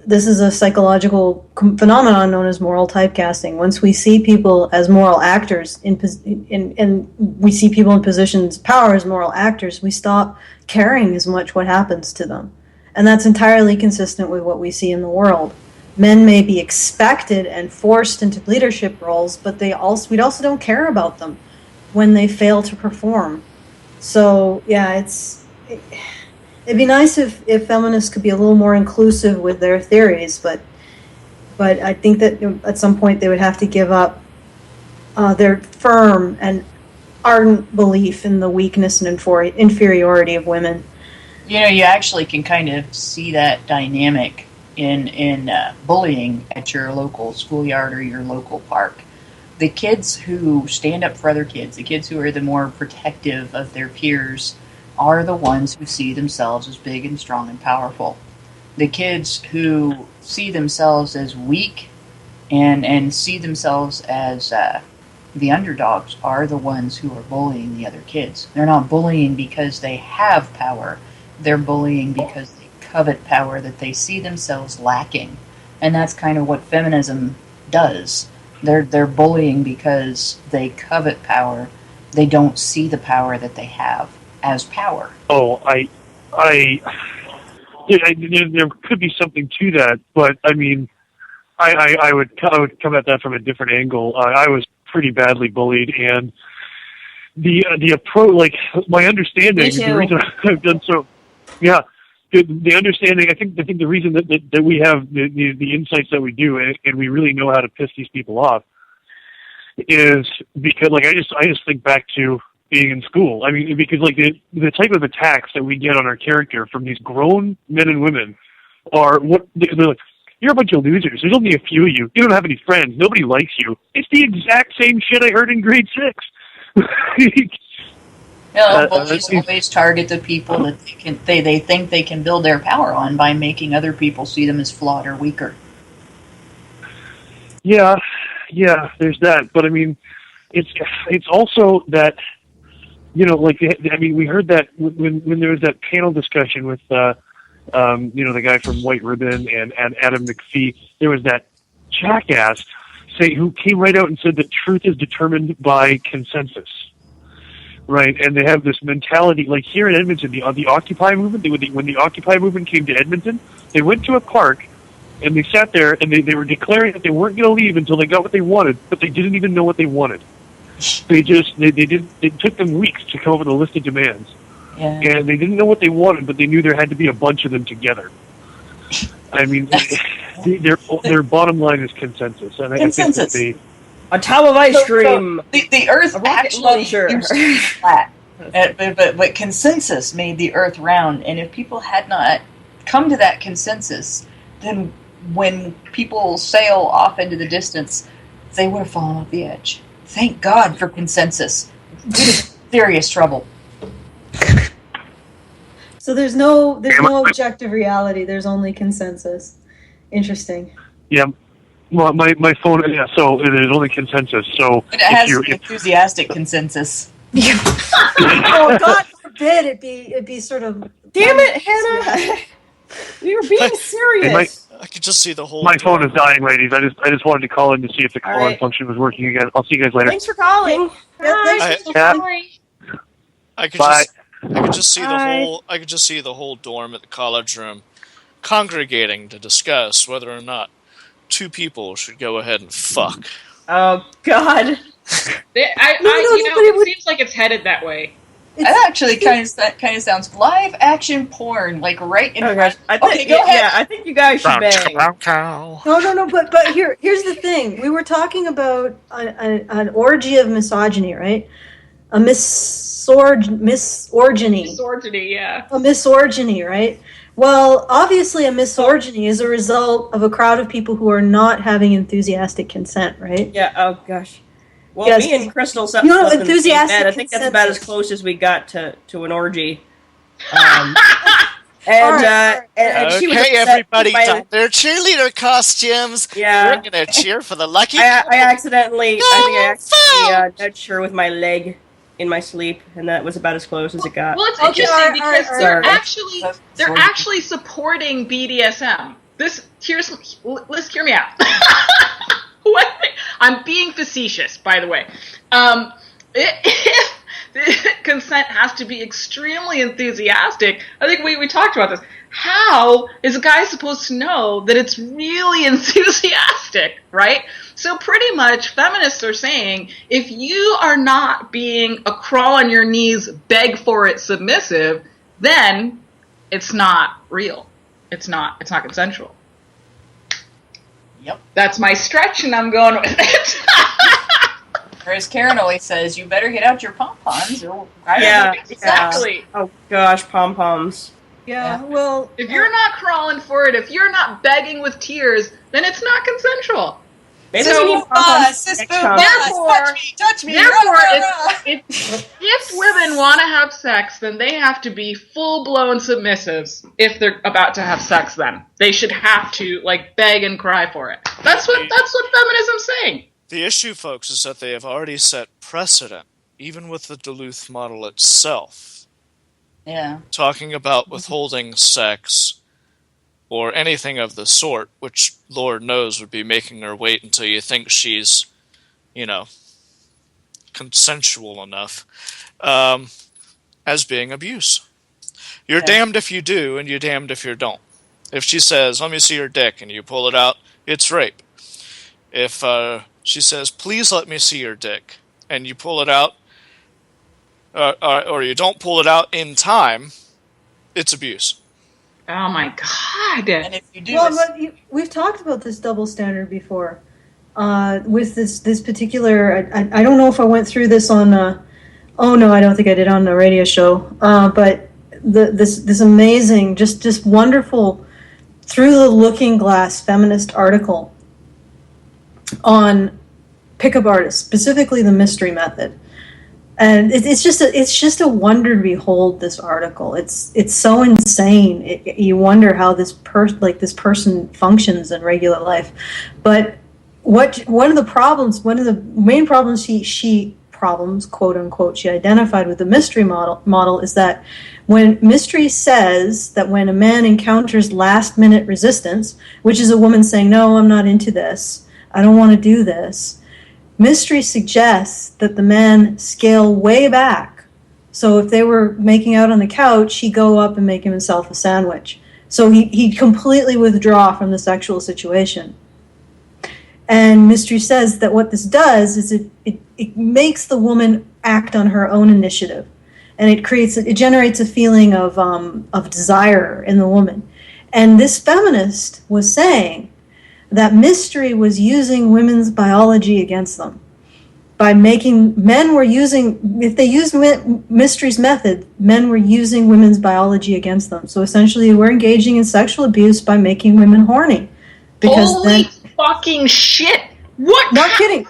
This is a psychological phenomenon known as moral typecasting. Once we see people as moral actors and we see people in positions of power as moral actors, we stop caring as much what happens to them. And that's entirely consistent with what we see in the world. men may be expected and forced into leadership roles, but we also don't care about them when they fail to perform. So yeah, it'd be nice if feminists could be a little more inclusive with their theories, but I think that at some point they would have to give up their firm and ardent belief in the weakness and inferiority of women. You know, you actually can kind of see that dynamic in bullying at your local schoolyard or your local park. The kids who stand up for other kids, the kids who are the more protective of their peers, are the ones who see themselves as big and strong and powerful. The kids who see themselves as weak and see themselves as the underdogs are the ones who are bullying the other kids. They're not bullying because they have power. They're bullying because they covet power that they see themselves lacking. And that's kind of what feminism does. They're bullying because they covet power. They don't see the power that they have as power. Oh, there could be something to that, but I mean, I would come at that from a different angle. I was pretty badly bullied, and the approach, like my understanding, the reason I've done so, yeah, the understanding. I think the reason that we have the insights that we do, and we really know how to piss these people off, is because like I just think back to being in school. I mean, because like the type of attacks that we get on our character from these grown men and women are what they're like. You're a bunch of losers. There's only a few of you. You don't have any friends. Nobody likes you. It's the exact same shit I heard in grade 6. Bullies always target the people that they think they can build their power on by making other people see them as flawed or weaker. Yeah, there's that. But I mean, it's also that, you know, like I mean, we heard that when there was that panel discussion with the guy from White Ribbon and Adam McPhee, there was that jackass who came right out and said that truth is determined by consensus, right? And they have this mentality, like here in Edmonton, the Occupy movement. When the Occupy movement came to Edmonton, they went to a park and they sat there and they were declaring that they weren't going to leave until they got what they wanted, but they didn't even know what they wanted. It took them weeks to come up with a list of demands. Yeah. And they didn't know what they wanted, but they knew there had to be a bunch of them together. I mean, their bottom line is consensus. And consensus. I think a tub of ice cream. So the Earth actually used to be flat, but consensus made the Earth round. And if people had not come to that consensus, then when people sail off into the distance, they would have fallen off the edge. Thank God for consensus. We'd have serious trouble. So there's no objective reality. There's only consensus. Interesting. Yeah. Well, my phone. Yeah. So there's only consensus. So but it has enthusiastic consensus. Oh, God forbid it'd be sort of. Damn it, Hannah! We were being serious. I could just see the whole. My phone is dying, ladies. I just wanted to call in to see if the call-in function was working again. I'll see you guys later. Thanks for calling. I could just see the whole dorm at the college room congregating to discuss whether or not two people should go ahead and fuck. Oh God! It seems like it's headed that way. That actually kind of sounds live action porn, like right in front. Okay, go ahead. Yeah, I think you guys should bang. No. But here's the thing. We were talking about an orgy of misogyny, right? A misogyny. Misogyny, yeah. A misogyny, right? Well, obviously a misogyny is a result of a crowd of people who are not having enthusiastic consent, right? Yeah, oh gosh. Well, yes. Me and Crystal enthusiastic I think that's about as close as we got to an orgy. And she was everybody done their cheerleader costumes. Yeah. We're going to cheer for the lucky I accidentally nudged her with my leg in my sleep, and that was about as close as it got. Well, it's interesting because they're actually supporting BDSM. Let's hear me out. I'm being facetious, by the way. If consent has to be extremely enthusiastic, I think we talked about this. how is a guy supposed to know that it's really enthusiastic, right? So pretty much feminists are saying, if you are not being a crawl on your knees, beg for it submissive, then it's not real. It's not consensual. Yep. That's my stretch, and I'm going with it. Whereas Karen always says, you better get out your pom-poms. Or Exactly. Oh gosh, pom-poms. Yeah, well... If you're not crawling for it, if you're not begging with tears, then it's not consensual. Maybe So, we need pom-poms next time. Therefore, touch me. Therefore, if women want to have sex, then they have to be full-blown submissives if they're about to have sex then. They should have to, like, beg and cry for it. That's what feminism's saying. The issue, folks, is that they have already set precedent, even with the Duluth model itself. Yeah. Talking about withholding sex or anything of the sort, which Lord knows would be making her wait until you think she's, consensual enough, as being abuse. You're damned if you do, and you're damned if you don't. If she says, let me see your dick, and you pull it out, it's rape. If she says, please let me see your dick, and you pull it out, or you don't pull it out in time, it's abuse. Oh my God! And if you do we've talked about this double standard before. With this particular, I don't know if I went through this on. Oh no, I don't think I did on the radio show. But this amazing, just wonderful, through the looking glass feminist article on pickup artists, specifically the mystery method. And it's just a wonder to behold this article. It's so insane. You wonder how this person functions in regular life. But one of the main problems she quote unquote she identified with the mystery model is that when mystery says that when a man encounters last minute resistance, which is a woman saying, no, I'm not into this, I don't want to do this. Mystery suggests that the man scale way back. So if they were making out on the couch, he'd go up and make himself a sandwich. So he'd completely withdraw from the sexual situation. And Mystery says that what this does is it makes the woman act on her own initiative. And it generates a feeling of desire in the woman. And this feminist was saying that Mystery was using women's biology against them by making if they used Mystery's method, men were using women's biology against them. So essentially we're engaging in sexual abuse by making women horny. Because Holy fucking shit! What? Not kidding.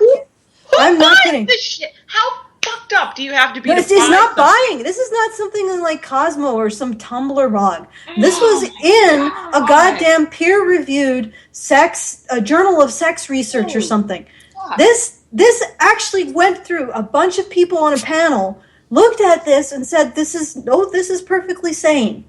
I'm not kidding. This shit? How fucked up do you have to be? But it's not buying. This is not something in like Cosmo or some Tumblr blog. This was in a goddamn peer-reviewed Journal of Sex Research or something. This actually went through a bunch of people on a panel, looked at this and said, this is perfectly sane.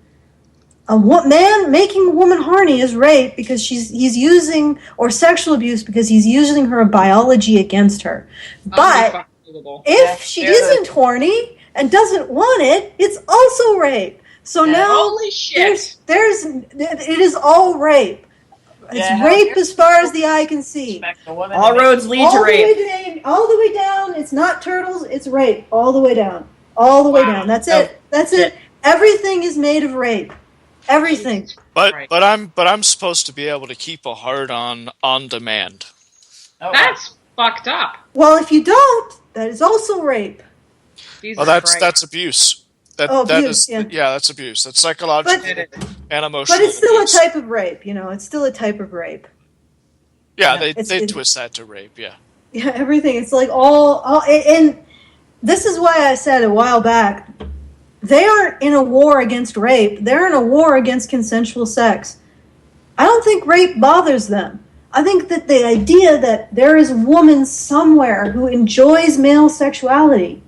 A man making a woman horny is rape because he's using, or sexual abuse because he's using her biology against her. But if she isn't horny and doesn't want it, it's also rape. So now holy shit. it is all rape. It's rape as far as the eye can see. All roads lead to rape. All the way down. It's not turtles. It's rape. All the way down. All the way down. That's it. That's it. Everything is made of rape. Everything. But I'm supposed to be able to keep a hard on demand. Oh, That's fucked up. Well, if you don't, that is also rape. Well, that's abuse. Abuse, That's abuse. That's psychological and emotional. But it's still abuse. a type of rape, It's still a type of rape. Yeah, they twist that to rape. Yeah. Yeah, everything. It's like all, and this is why I said a while back, they aren't in a war against rape. They're in a war against consensual sex. I don't think rape bothers them. I think that the idea that there is a woman somewhere who enjoys male sexuality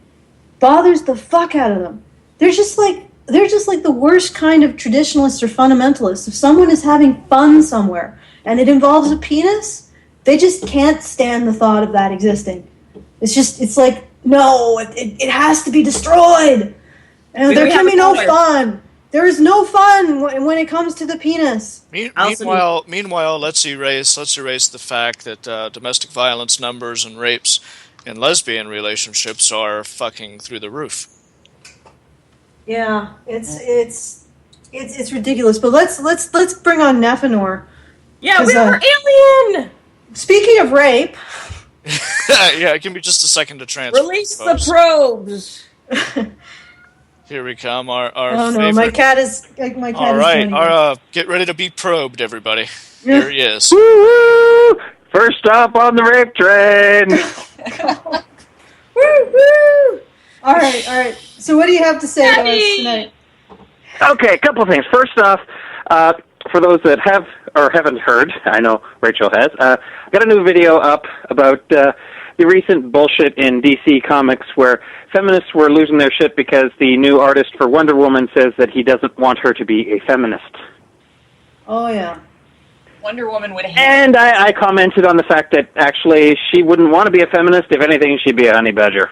bothers the fuck out of them. They're just like the worst kind of traditionalists or fundamentalists. If someone is having fun somewhere and it involves a penis, they just can't stand the thought of that existing. It's like, no, it has to be destroyed. And there can be no fun. There is no fun when it comes to the penis. Meanwhile, let's erase the fact that domestic violence numbers and rapes in lesbian relationships are fucking through the roof. Yeah, it's ridiculous. But let's bring on Nephenor. Yeah, we were alien. Speaking of rape. Yeah, it can be just a second to transfer. Release the probes. Here we come. Our oh no, favorite... my cat is All right, get ready to be probed, everybody. Here he is. Woo! First stop on the rape train. Woo woo! All right. So what do you have to say about us tonight? Okay, a couple of things. First off, for those that have or haven't heard, I know Rachel has, I got a new video up about the recent bullshit in DC Comics where feminists were losing their shit because the new artist for Wonder Woman says that he doesn't want her to be a feminist. Oh, yeah. Wonder Woman would hate. And I commented on the fact that actually she wouldn't want to be a feminist. If anything, she'd be a honey badger.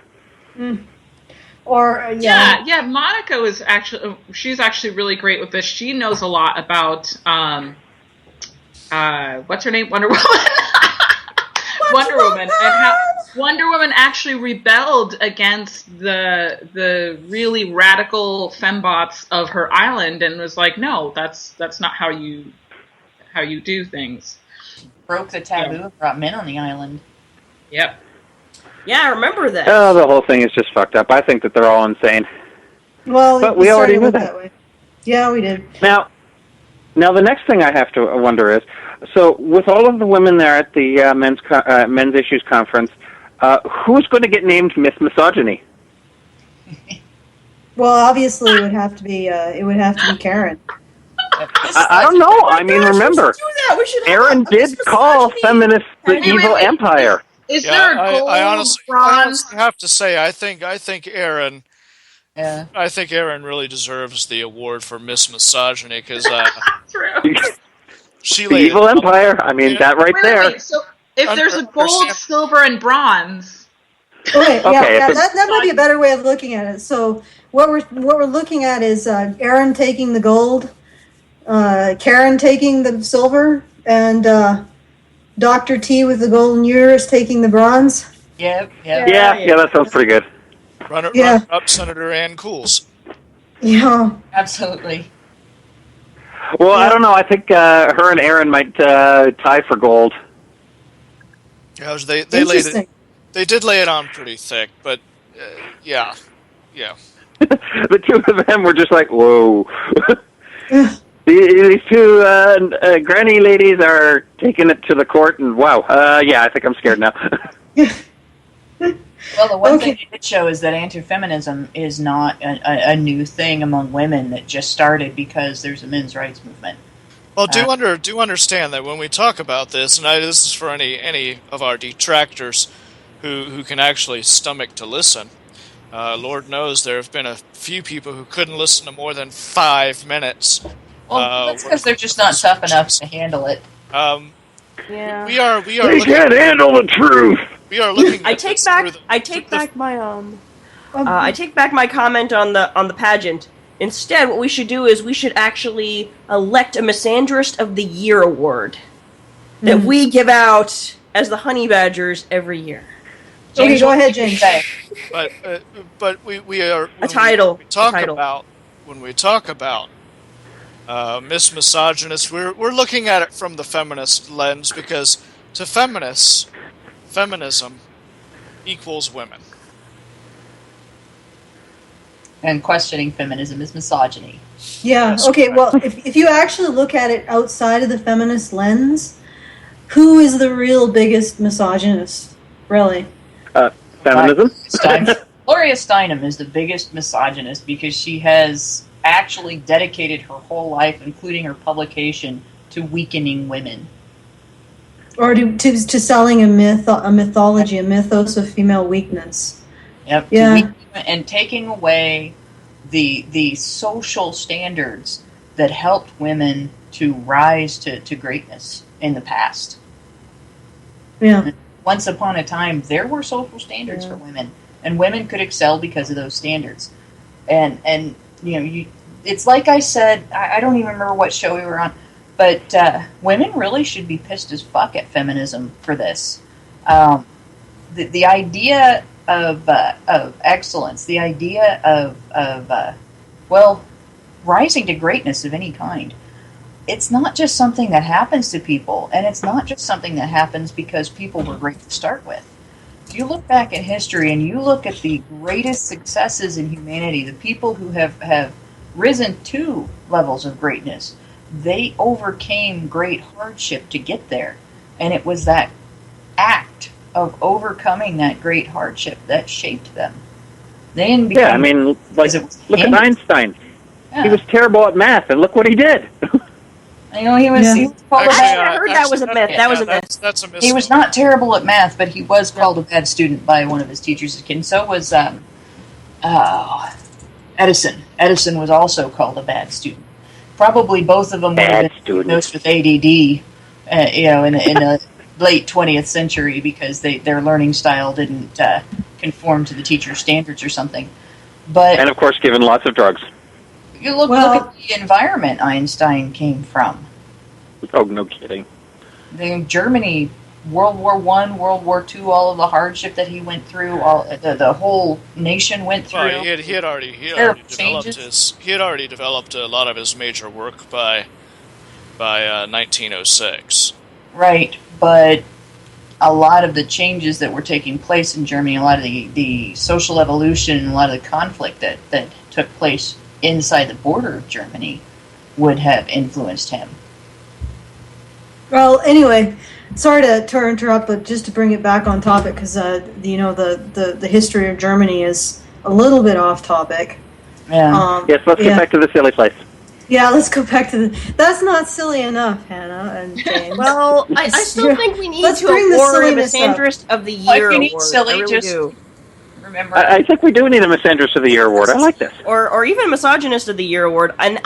Or, yeah, Monica she's actually really great with this. She knows a lot about, what's her name? Wonder Woman. Wonder Woman, and how Wonder Woman actually rebelled against the really radical fembots of her island, and was like, no, that's not how you do things. Broke the taboo and brought men on the island. Yep. Yeah, I remember that. Oh, the whole thing is just fucked up. I think that they're all insane. Well, but we already knew that way. Yeah, we did. Now the next thing I have to wonder is, so with all of the women there at the men's issues conference, who's going to get named Miss Misogyny? Well, obviously it would have to be Karen. I don't know. I mean, remember, Aaron did call feminists the evil empire. Is there a gold, I honestly have to say, I think Aaron. Yeah. I think Aaron really deserves the award for Miss Misogyny because she the evil empire. I mean, that right there. Wait, so if there's a gold, silver, and bronze. Okay, that might be a better way of looking at it. So what we're looking at is Aaron taking the gold, Karen taking the silver, and Dr. T with the golden uterus taking the bronze. Yep. Yeah, that sounds pretty good. Runner up, Senator Ann Cools. Yeah, absolutely. Well, I don't know. I think her and Aaron might tie for gold. Yeah, they did lay it on pretty thick, but yeah. The two of them were just like, whoa. These two granny ladies are taking it to the court, and wow, yeah, I think I'm scared now. Well, the one thing it did show is that anti-feminism is not a new thing among women that just started because there's a men's rights movement. Well, do understand that when we talk about this, and this is for any of our detractors who can actually stomach to listen. Lord knows there have been a few people who couldn't listen to more than 5 minutes. Well, that's because they're just not tough enough to handle it. Yeah. We are. They can't handle the truth. We are looking. I take back my comment on the pageant. Instead, what we should do is we should actually elect a Misandrist of the Year award that we give out as the Honey Badgers every year. Okay, go ahead, James. But we are a title. When we talk about Miss Misogynist, we're looking at it from the feminist lens because to feminists, feminism equals women. And questioning feminism is misogyny. Yeah, okay, well, if you actually look at it outside of the feminist lens, who is the real biggest misogynist, really? Feminism? Gloria Steinem is the biggest misogynist because she has actually dedicated her whole life, including her publication, to weakening women. Or to selling a mythology, a mythos of female weakness. Yep. Yeah. And taking away the social standards that helped women to rise to greatness in the past. Yeah. Once upon a time, there were social standards for women, and women could excel because of those standards. And you know, it's like I said, I don't even remember what show we were on, but women really should be pissed as fuck at feminism for this. The idea of excellence, the idea of rising to greatness of any kind, it's not just something that happens to people, and it's not just something that happens because people were great to start with. If you look back in history and you look at the greatest successes in humanity, the people who have risen to levels of greatness, they overcame great hardship to get there. And it was that act of overcoming that great hardship that shaped them. Look at Einstein. Yeah. He was terrible at math, and look what he did. He was called I heard that was a myth. That was a myth. That's a myth. He was not terrible at math, but he was called a bad student by one of his teachers as a kid. And so was Edison. Edison was also called a bad student. Probably both of them would have been diagnosed with ADD, in the late 20th century because their learning style didn't conform to the teacher's standards or something. And of course, given lots of drugs. You look at the environment Einstein came from. Oh, no kidding. Germany, World War I, World War II, all of the hardship that he went through, the whole nation went through. Well, he had already developed a lot of his major work by 1906. Right, but a lot of the changes that were taking place in Germany, a lot of the social evolution, a lot of the conflict that took place inside the border of Germany would have influenced him. Well, anyway, sorry to interrupt, but just to bring it back on topic, because the history of Germany is a little bit off topic. Yeah. Yes, let's get back to the silly place. Yeah, let's go back to that's not silly enough, Hannah and James. Well, I still think we need to bring the award a silliness misandrist of the year you need award. silly, I really just do. remember. I think we do need a misandrist of the year award. I like this. Or even a misogynist of the year award. And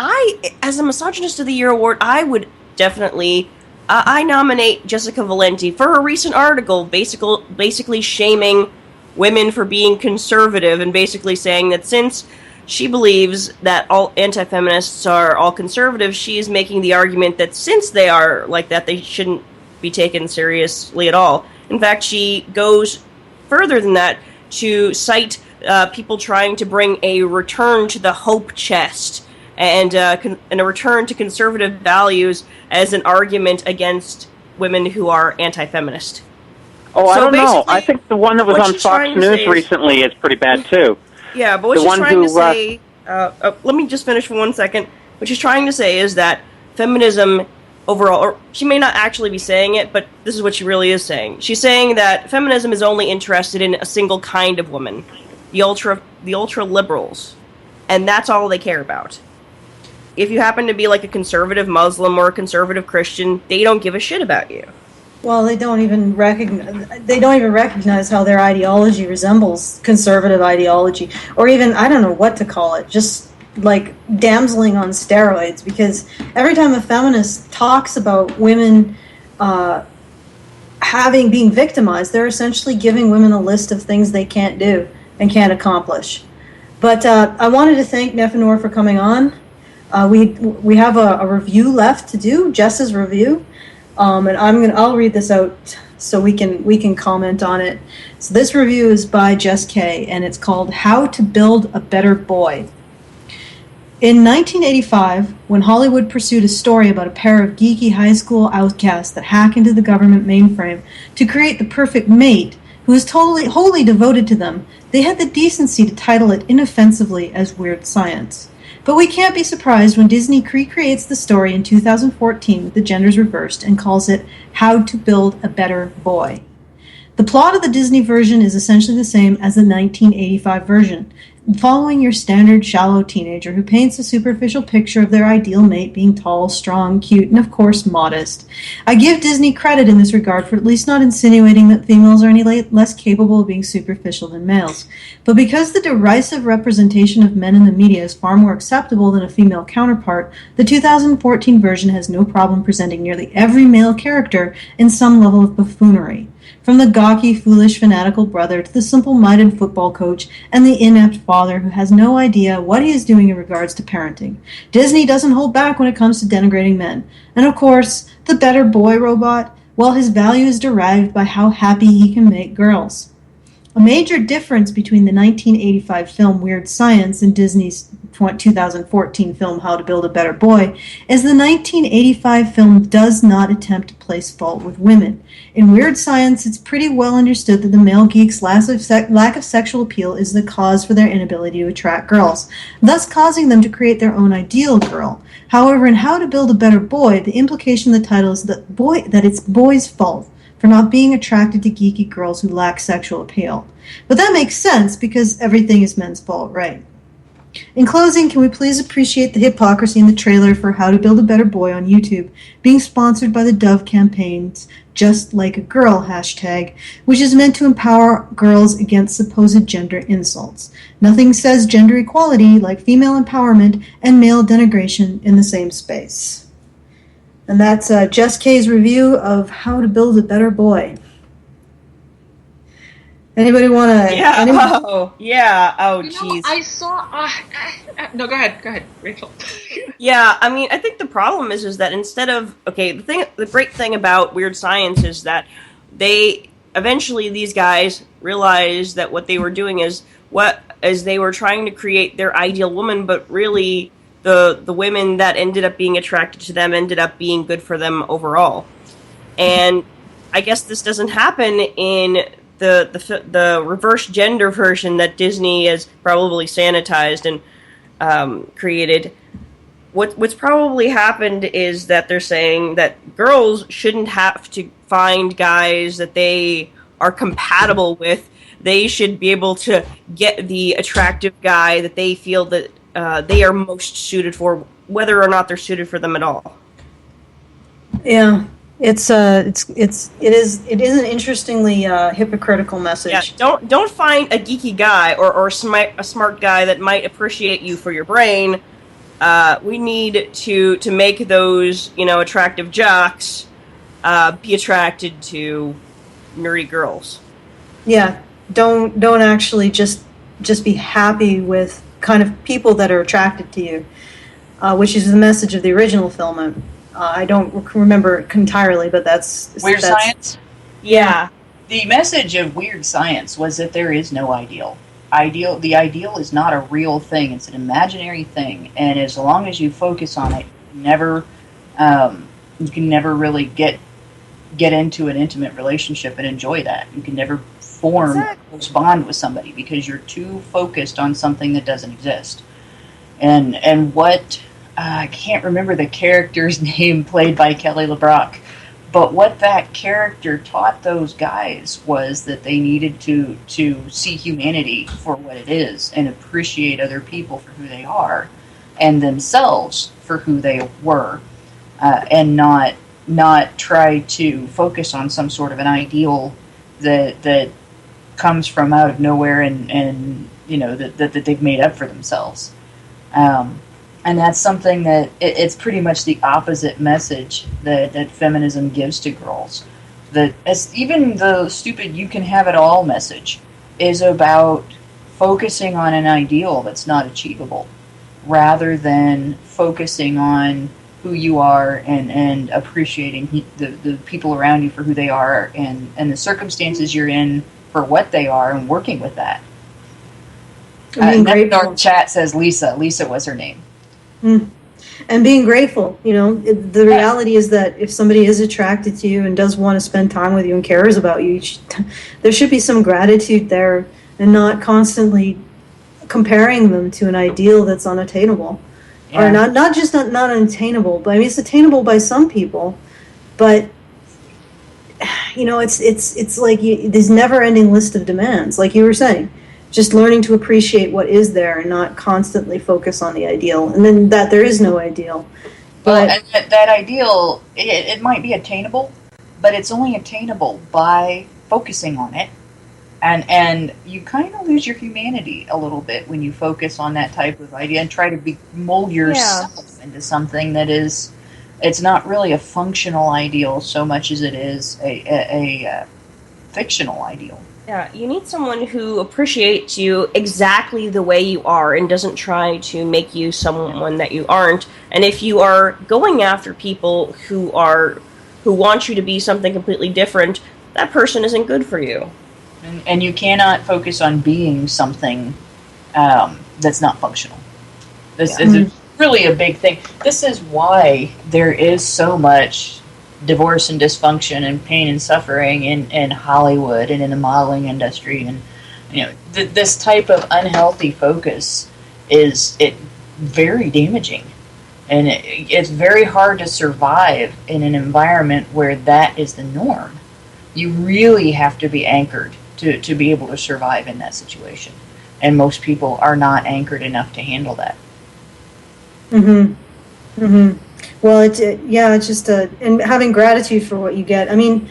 as a misogynist of the year award, I would definitely I nominate Jessica Valenti for her recent article basically shaming women for being conservative and basically saying that since she believes that all anti-feminists are all conservative, she is making the argument that since they are like that, they shouldn't be taken seriously at all. In fact, she goes further than that to cite people trying to bring a return to the hope chest and a return to conservative values as an argument against women who are anti-feminist. Oh, I don't know. I think the one that was on Fox News recently is pretty bad, too. Yeah, but what she's trying to say... let me just finish for 1 second. What she's trying to say is that feminism overall... Or she may not actually be saying it, but this is what she really is saying. She's saying that feminism is only interested in a single kind of woman. The ultra-liberals. And that's all they care about. If you happen to be like a conservative Muslim or a conservative Christian, they don't give a shit about you. Well, they don't even recognize how their ideology resembles conservative ideology, or even, I don't know what to call it, just like damseling on steroids, because every time a feminist talks about women being victimized, they're essentially giving women a list of things they can't do and can't accomplish. But I wanted to thank Nefanor for coming on. We have a review left to do, Jess's review. And I'll read this out so we can comment on it. So this review is by Jess K, and it's called How to Build a Better Boy. In 1985, when Hollywood pursued a story about a pair of geeky high school outcasts that hack into the government mainframe to create the perfect mate who is wholly devoted to them, they had the decency to title it inoffensively as Weird Science. But we can't be surprised when Disney recreates the story in 2014 with the genders reversed and calls it How to Build a Better Boy. The plot of the Disney version is essentially the same as the 1985 version, following your standard shallow teenager who paints a superficial picture of their ideal mate being tall, strong, cute, and of course modest. I give Disney credit in this regard for at least not insinuating that females are any less capable of being superficial than males. But because the derisive representation of men in the media is far more acceptable than a female counterpart, the 2014 version has no problem presenting nearly every male character in some level of buffoonery. From the gawky, foolish, fanatical brother to the simple-minded football coach and the inept father father who has no idea what he is doing in regards to parenting. Disney doesn't hold back when it comes to denigrating men. And of course, the better boy robot, well, his value is derived by how happy he can make girls. A major difference between the 1985 film Weird Science and Disney's 2014 film How to Build a Better Boy is the 1985 film does not attempt to place fault with women. In Weird Science, it's pretty well understood that the male geek's lack of sexual appeal is the cause for their inability to attract girls, thus causing them to create their own ideal girl. However, in How to Build a Better Boy, the implication of the title is that it's boys' fault for not being attracted to geeky girls who lack sexual appeal. But that makes sense because everything is men's fault, right? In closing, can we please appreciate the hypocrisy in the trailer for How to Build a Better Boy on YouTube being sponsored by the Dove campaign's Just Like a Girl hashtag, which is meant to empower girls against supposed gender insults. Nothing says gender equality like female empowerment and male denigration in the same space. And that's Jess K's review of How to Build a Better Boy. Anybody want to? Yeah. Oh, yeah. Oh, jeez. I saw. No, go ahead, Rachel. Yeah, I mean, I think the problem is that instead of the great thing about Weird Science is that these guys realized that what they were doing is they were trying to create their ideal woman, but really the women that ended up being attracted to them ended up being good for them overall. And I guess this doesn't happen in the reverse gender version that Disney has probably sanitized and created. What's probably happened is that they're saying that girls shouldn't have to find guys that they are compatible with. They should be able to get the attractive guy that they feel that they are most suited for, whether or not they're suited for them at all. Yeah, it is an interestingly hypocritical message. Yeah, don't find a geeky guy or a smart guy that might appreciate you for your brain. We need to make those attractive jocks be attracted to nerdy girls. Yeah, don't actually just be happy with kind of people that are attracted to you, which is the message of the original film. I don't remember it entirely, but that's Weird Science? Yeah. The message of Weird Science was that there is no ideal. The ideal is not a real thing. It's an imaginary thing. And as long as you focus on it, you can never really get into an intimate relationship and enjoy that. You can never form a close bond with somebody because you're too focused on something that doesn't exist. And what I can't remember the character's name played by Kelly LeBrock, but what that character taught those guys was that they needed to see humanity for what it is and appreciate other people for who they are and themselves for who they were, and not try to focus on some sort of an ideal that comes from out of nowhere and that they've made up for themselves. And that's something that it's pretty much the opposite message that feminism gives to girls. That even the stupid "you can have it all" message is about focusing on an ideal that's not achievable, rather than focusing on who you are and appreciating the people around you for who they are and the circumstances you're in for what they are and working with that. Our chat says Lisa. Lisa was her name. And being grateful, the reality is that if somebody is attracted to you and does want to spend time with you and cares about you, there should be some gratitude there and not constantly comparing them to an ideal that's unattainable. Yeah. Or not just not unattainable, but I mean, it's attainable by some people, but it's like there's never-ending list of demands, like you were saying. Just learning to appreciate what is there and not constantly focus on the ideal, and then that there is no ideal. But and that ideal, it might be attainable, but it's only attainable by focusing on it, and you kind of lose your humanity a little bit when you focus on that type of idea and try to mold yourself into something that is. It's not really a functional ideal so much as it is a fictional ideal. Yeah, you need someone who appreciates you exactly the way you are and doesn't try to make you someone that you aren't. And if you are going after people who want you to be something completely different, that person isn't good for you. And you cannot focus on being something that's not functional. This is really a big thing. This is why there is so much divorce and dysfunction and pain and suffering in Hollywood and in the modeling industry, and this type of unhealthy focus is very damaging, and it's very hard to survive in an environment where that is the norm. You really have to be anchored to be able to survive in that situation, and most people are not anchored enough to handle that. Well, it's just and having gratitude for what you get. I mean,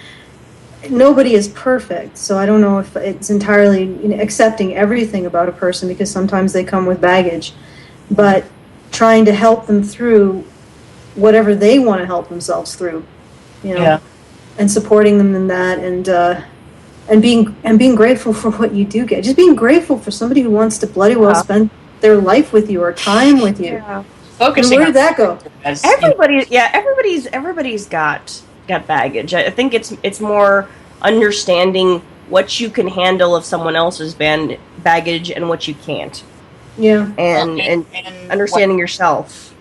nobody is perfect, so I don't know if it's entirely accepting everything about a person, because sometimes they come with baggage, but trying to help them through whatever they want to help themselves through, and supporting them in that, and being grateful for what you do get. Just being grateful for somebody who wants to bloody well spend their life with you or time with you. Yeah. Focusing where did that go? Everybody's got baggage. I think it's more understanding what you can handle of someone else's baggage and what you can't. Yeah. And understanding yourself.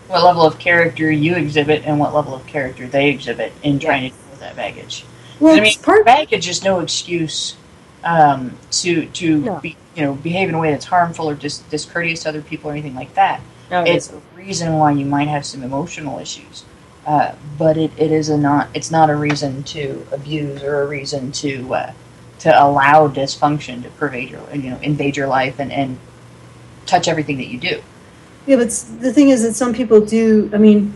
What level of character you exhibit and what level of character they exhibit in trying to deal with that baggage. Well, I mean, baggage is no excuse to be, behave in a way that's harmful or discourteous to other people or anything like that. No, it's a reason why you might have some emotional issues, but it's not a reason to abuse or a reason to allow dysfunction to pervade invade your life and touch everything that you do. Yeah, but the thing is that some people do. I mean,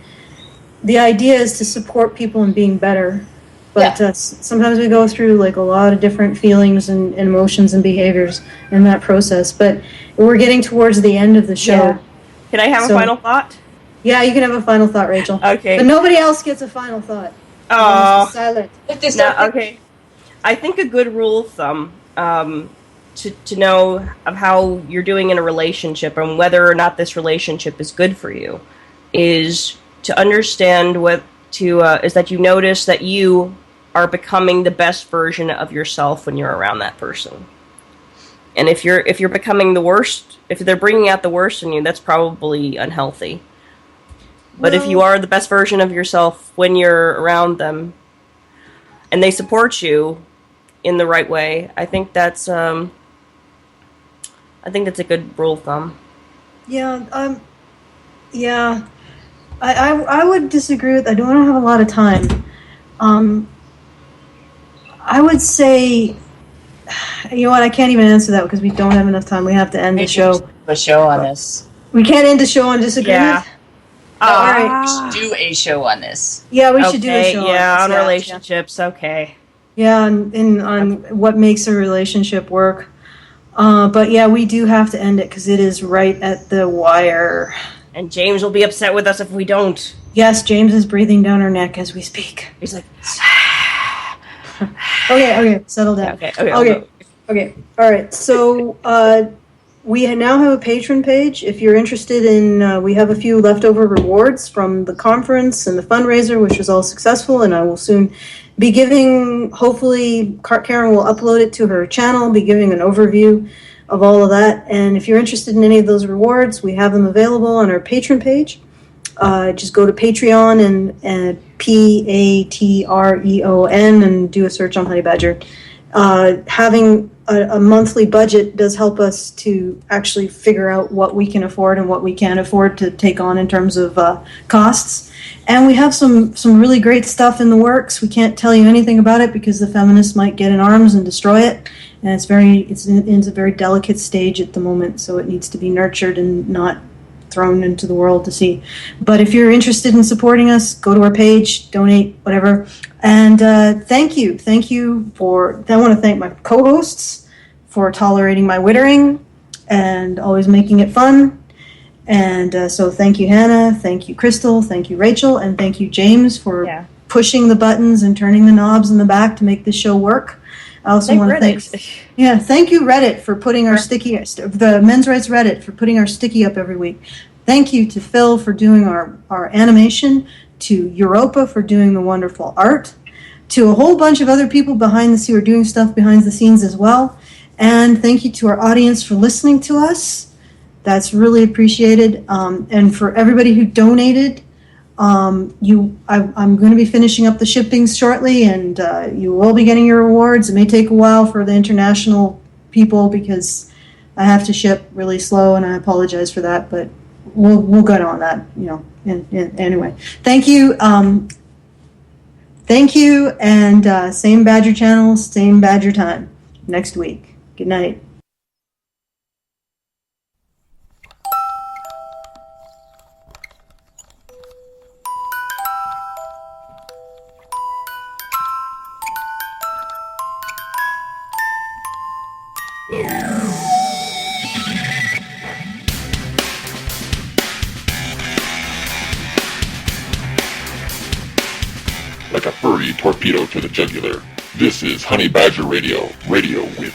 the idea is to support people in being better, but sometimes we go through like a lot of different feelings and emotions and behaviors in that process. But we're getting towards the end of the show. Yeah. Can I have a final thought? Yeah, you can have a final thought, Rachel. Okay. But nobody else gets a final thought. Oh. Silent. Okay. I think a good rule of thumb to know of how you're doing in a relationship and whether or not this relationship is good for you is to understand is that you notice that you are becoming the best version of yourself when you're around that person. And if you're becoming the worst, if they're bringing out the worst in you, that's probably unhealthy. But if you are the best version of yourself when you're around them, and they support you in the right way, I think that's a good rule of thumb. Yeah, I would disagree with. I don't have a lot of time. I would say. You know what? I can't even answer that because we don't have enough time. We have to end the show. A show on this. We can't end the show on disagreement. Yeah. All right. We should do a show on this. Yeah, we should do a show. On relationships. Okay. Yeah, on what makes a relationship work. But yeah, we do have to end it because it is right at the wire. And James will be upset with us if we don't. Yes, James is breathing down our neck as we speak. He's like. Okay, settle down. Okay. All right. So we now have a patron page. If you're interested in, we have a few leftover rewards from the conference and the fundraiser, which was all successful, and I will soon be giving. Hopefully, Karen will upload it to her channel. Be giving an overview of all of that. And if you're interested in any of those rewards, we have them available on our patron page. Just go to Patreon and Patreon and do a search on Honey Badger. Having a monthly budget does help us to actually figure out what we can afford and what we can't afford to take on in terms of costs. And we have some really great stuff in the works. We can't tell you anything about it because the feminists might get in arms and destroy it. And it's in a very delicate stage at the moment, so it needs to be nurtured and not thrown into the world to see. But if you're interested in supporting us, go to our page, donate, whatever. And thank you for. I want to thank my co-hosts for tolerating my wittering and always making it fun. And so thank you, Hannah. Thank you, Crystal. Thank you, Rachel. And thank you, James, for pushing the buttons and turning the knobs in the back to make this show work. I also want to thank you Reddit for putting our the Men's Rights Reddit for putting our sticky up every week. Thank you to Phil for doing our animation, to Europa for doing the wonderful art, to a whole bunch of other people behind the scenes who are doing stuff behind the scenes as well. And thank you to our audience for listening to us. That's really appreciated. And for everybody who donated, I'm going to be finishing up the shippings shortly, and you will be getting your rewards. It may take a while for the international people because I have to ship really slow, and I apologize for that, but we'll get on that, anyway. Thank you. Thank you, and same Badger channel, same Badger time next week. Good night. Like a furry torpedo to the jugular. This is Honey Badger Radio, radio with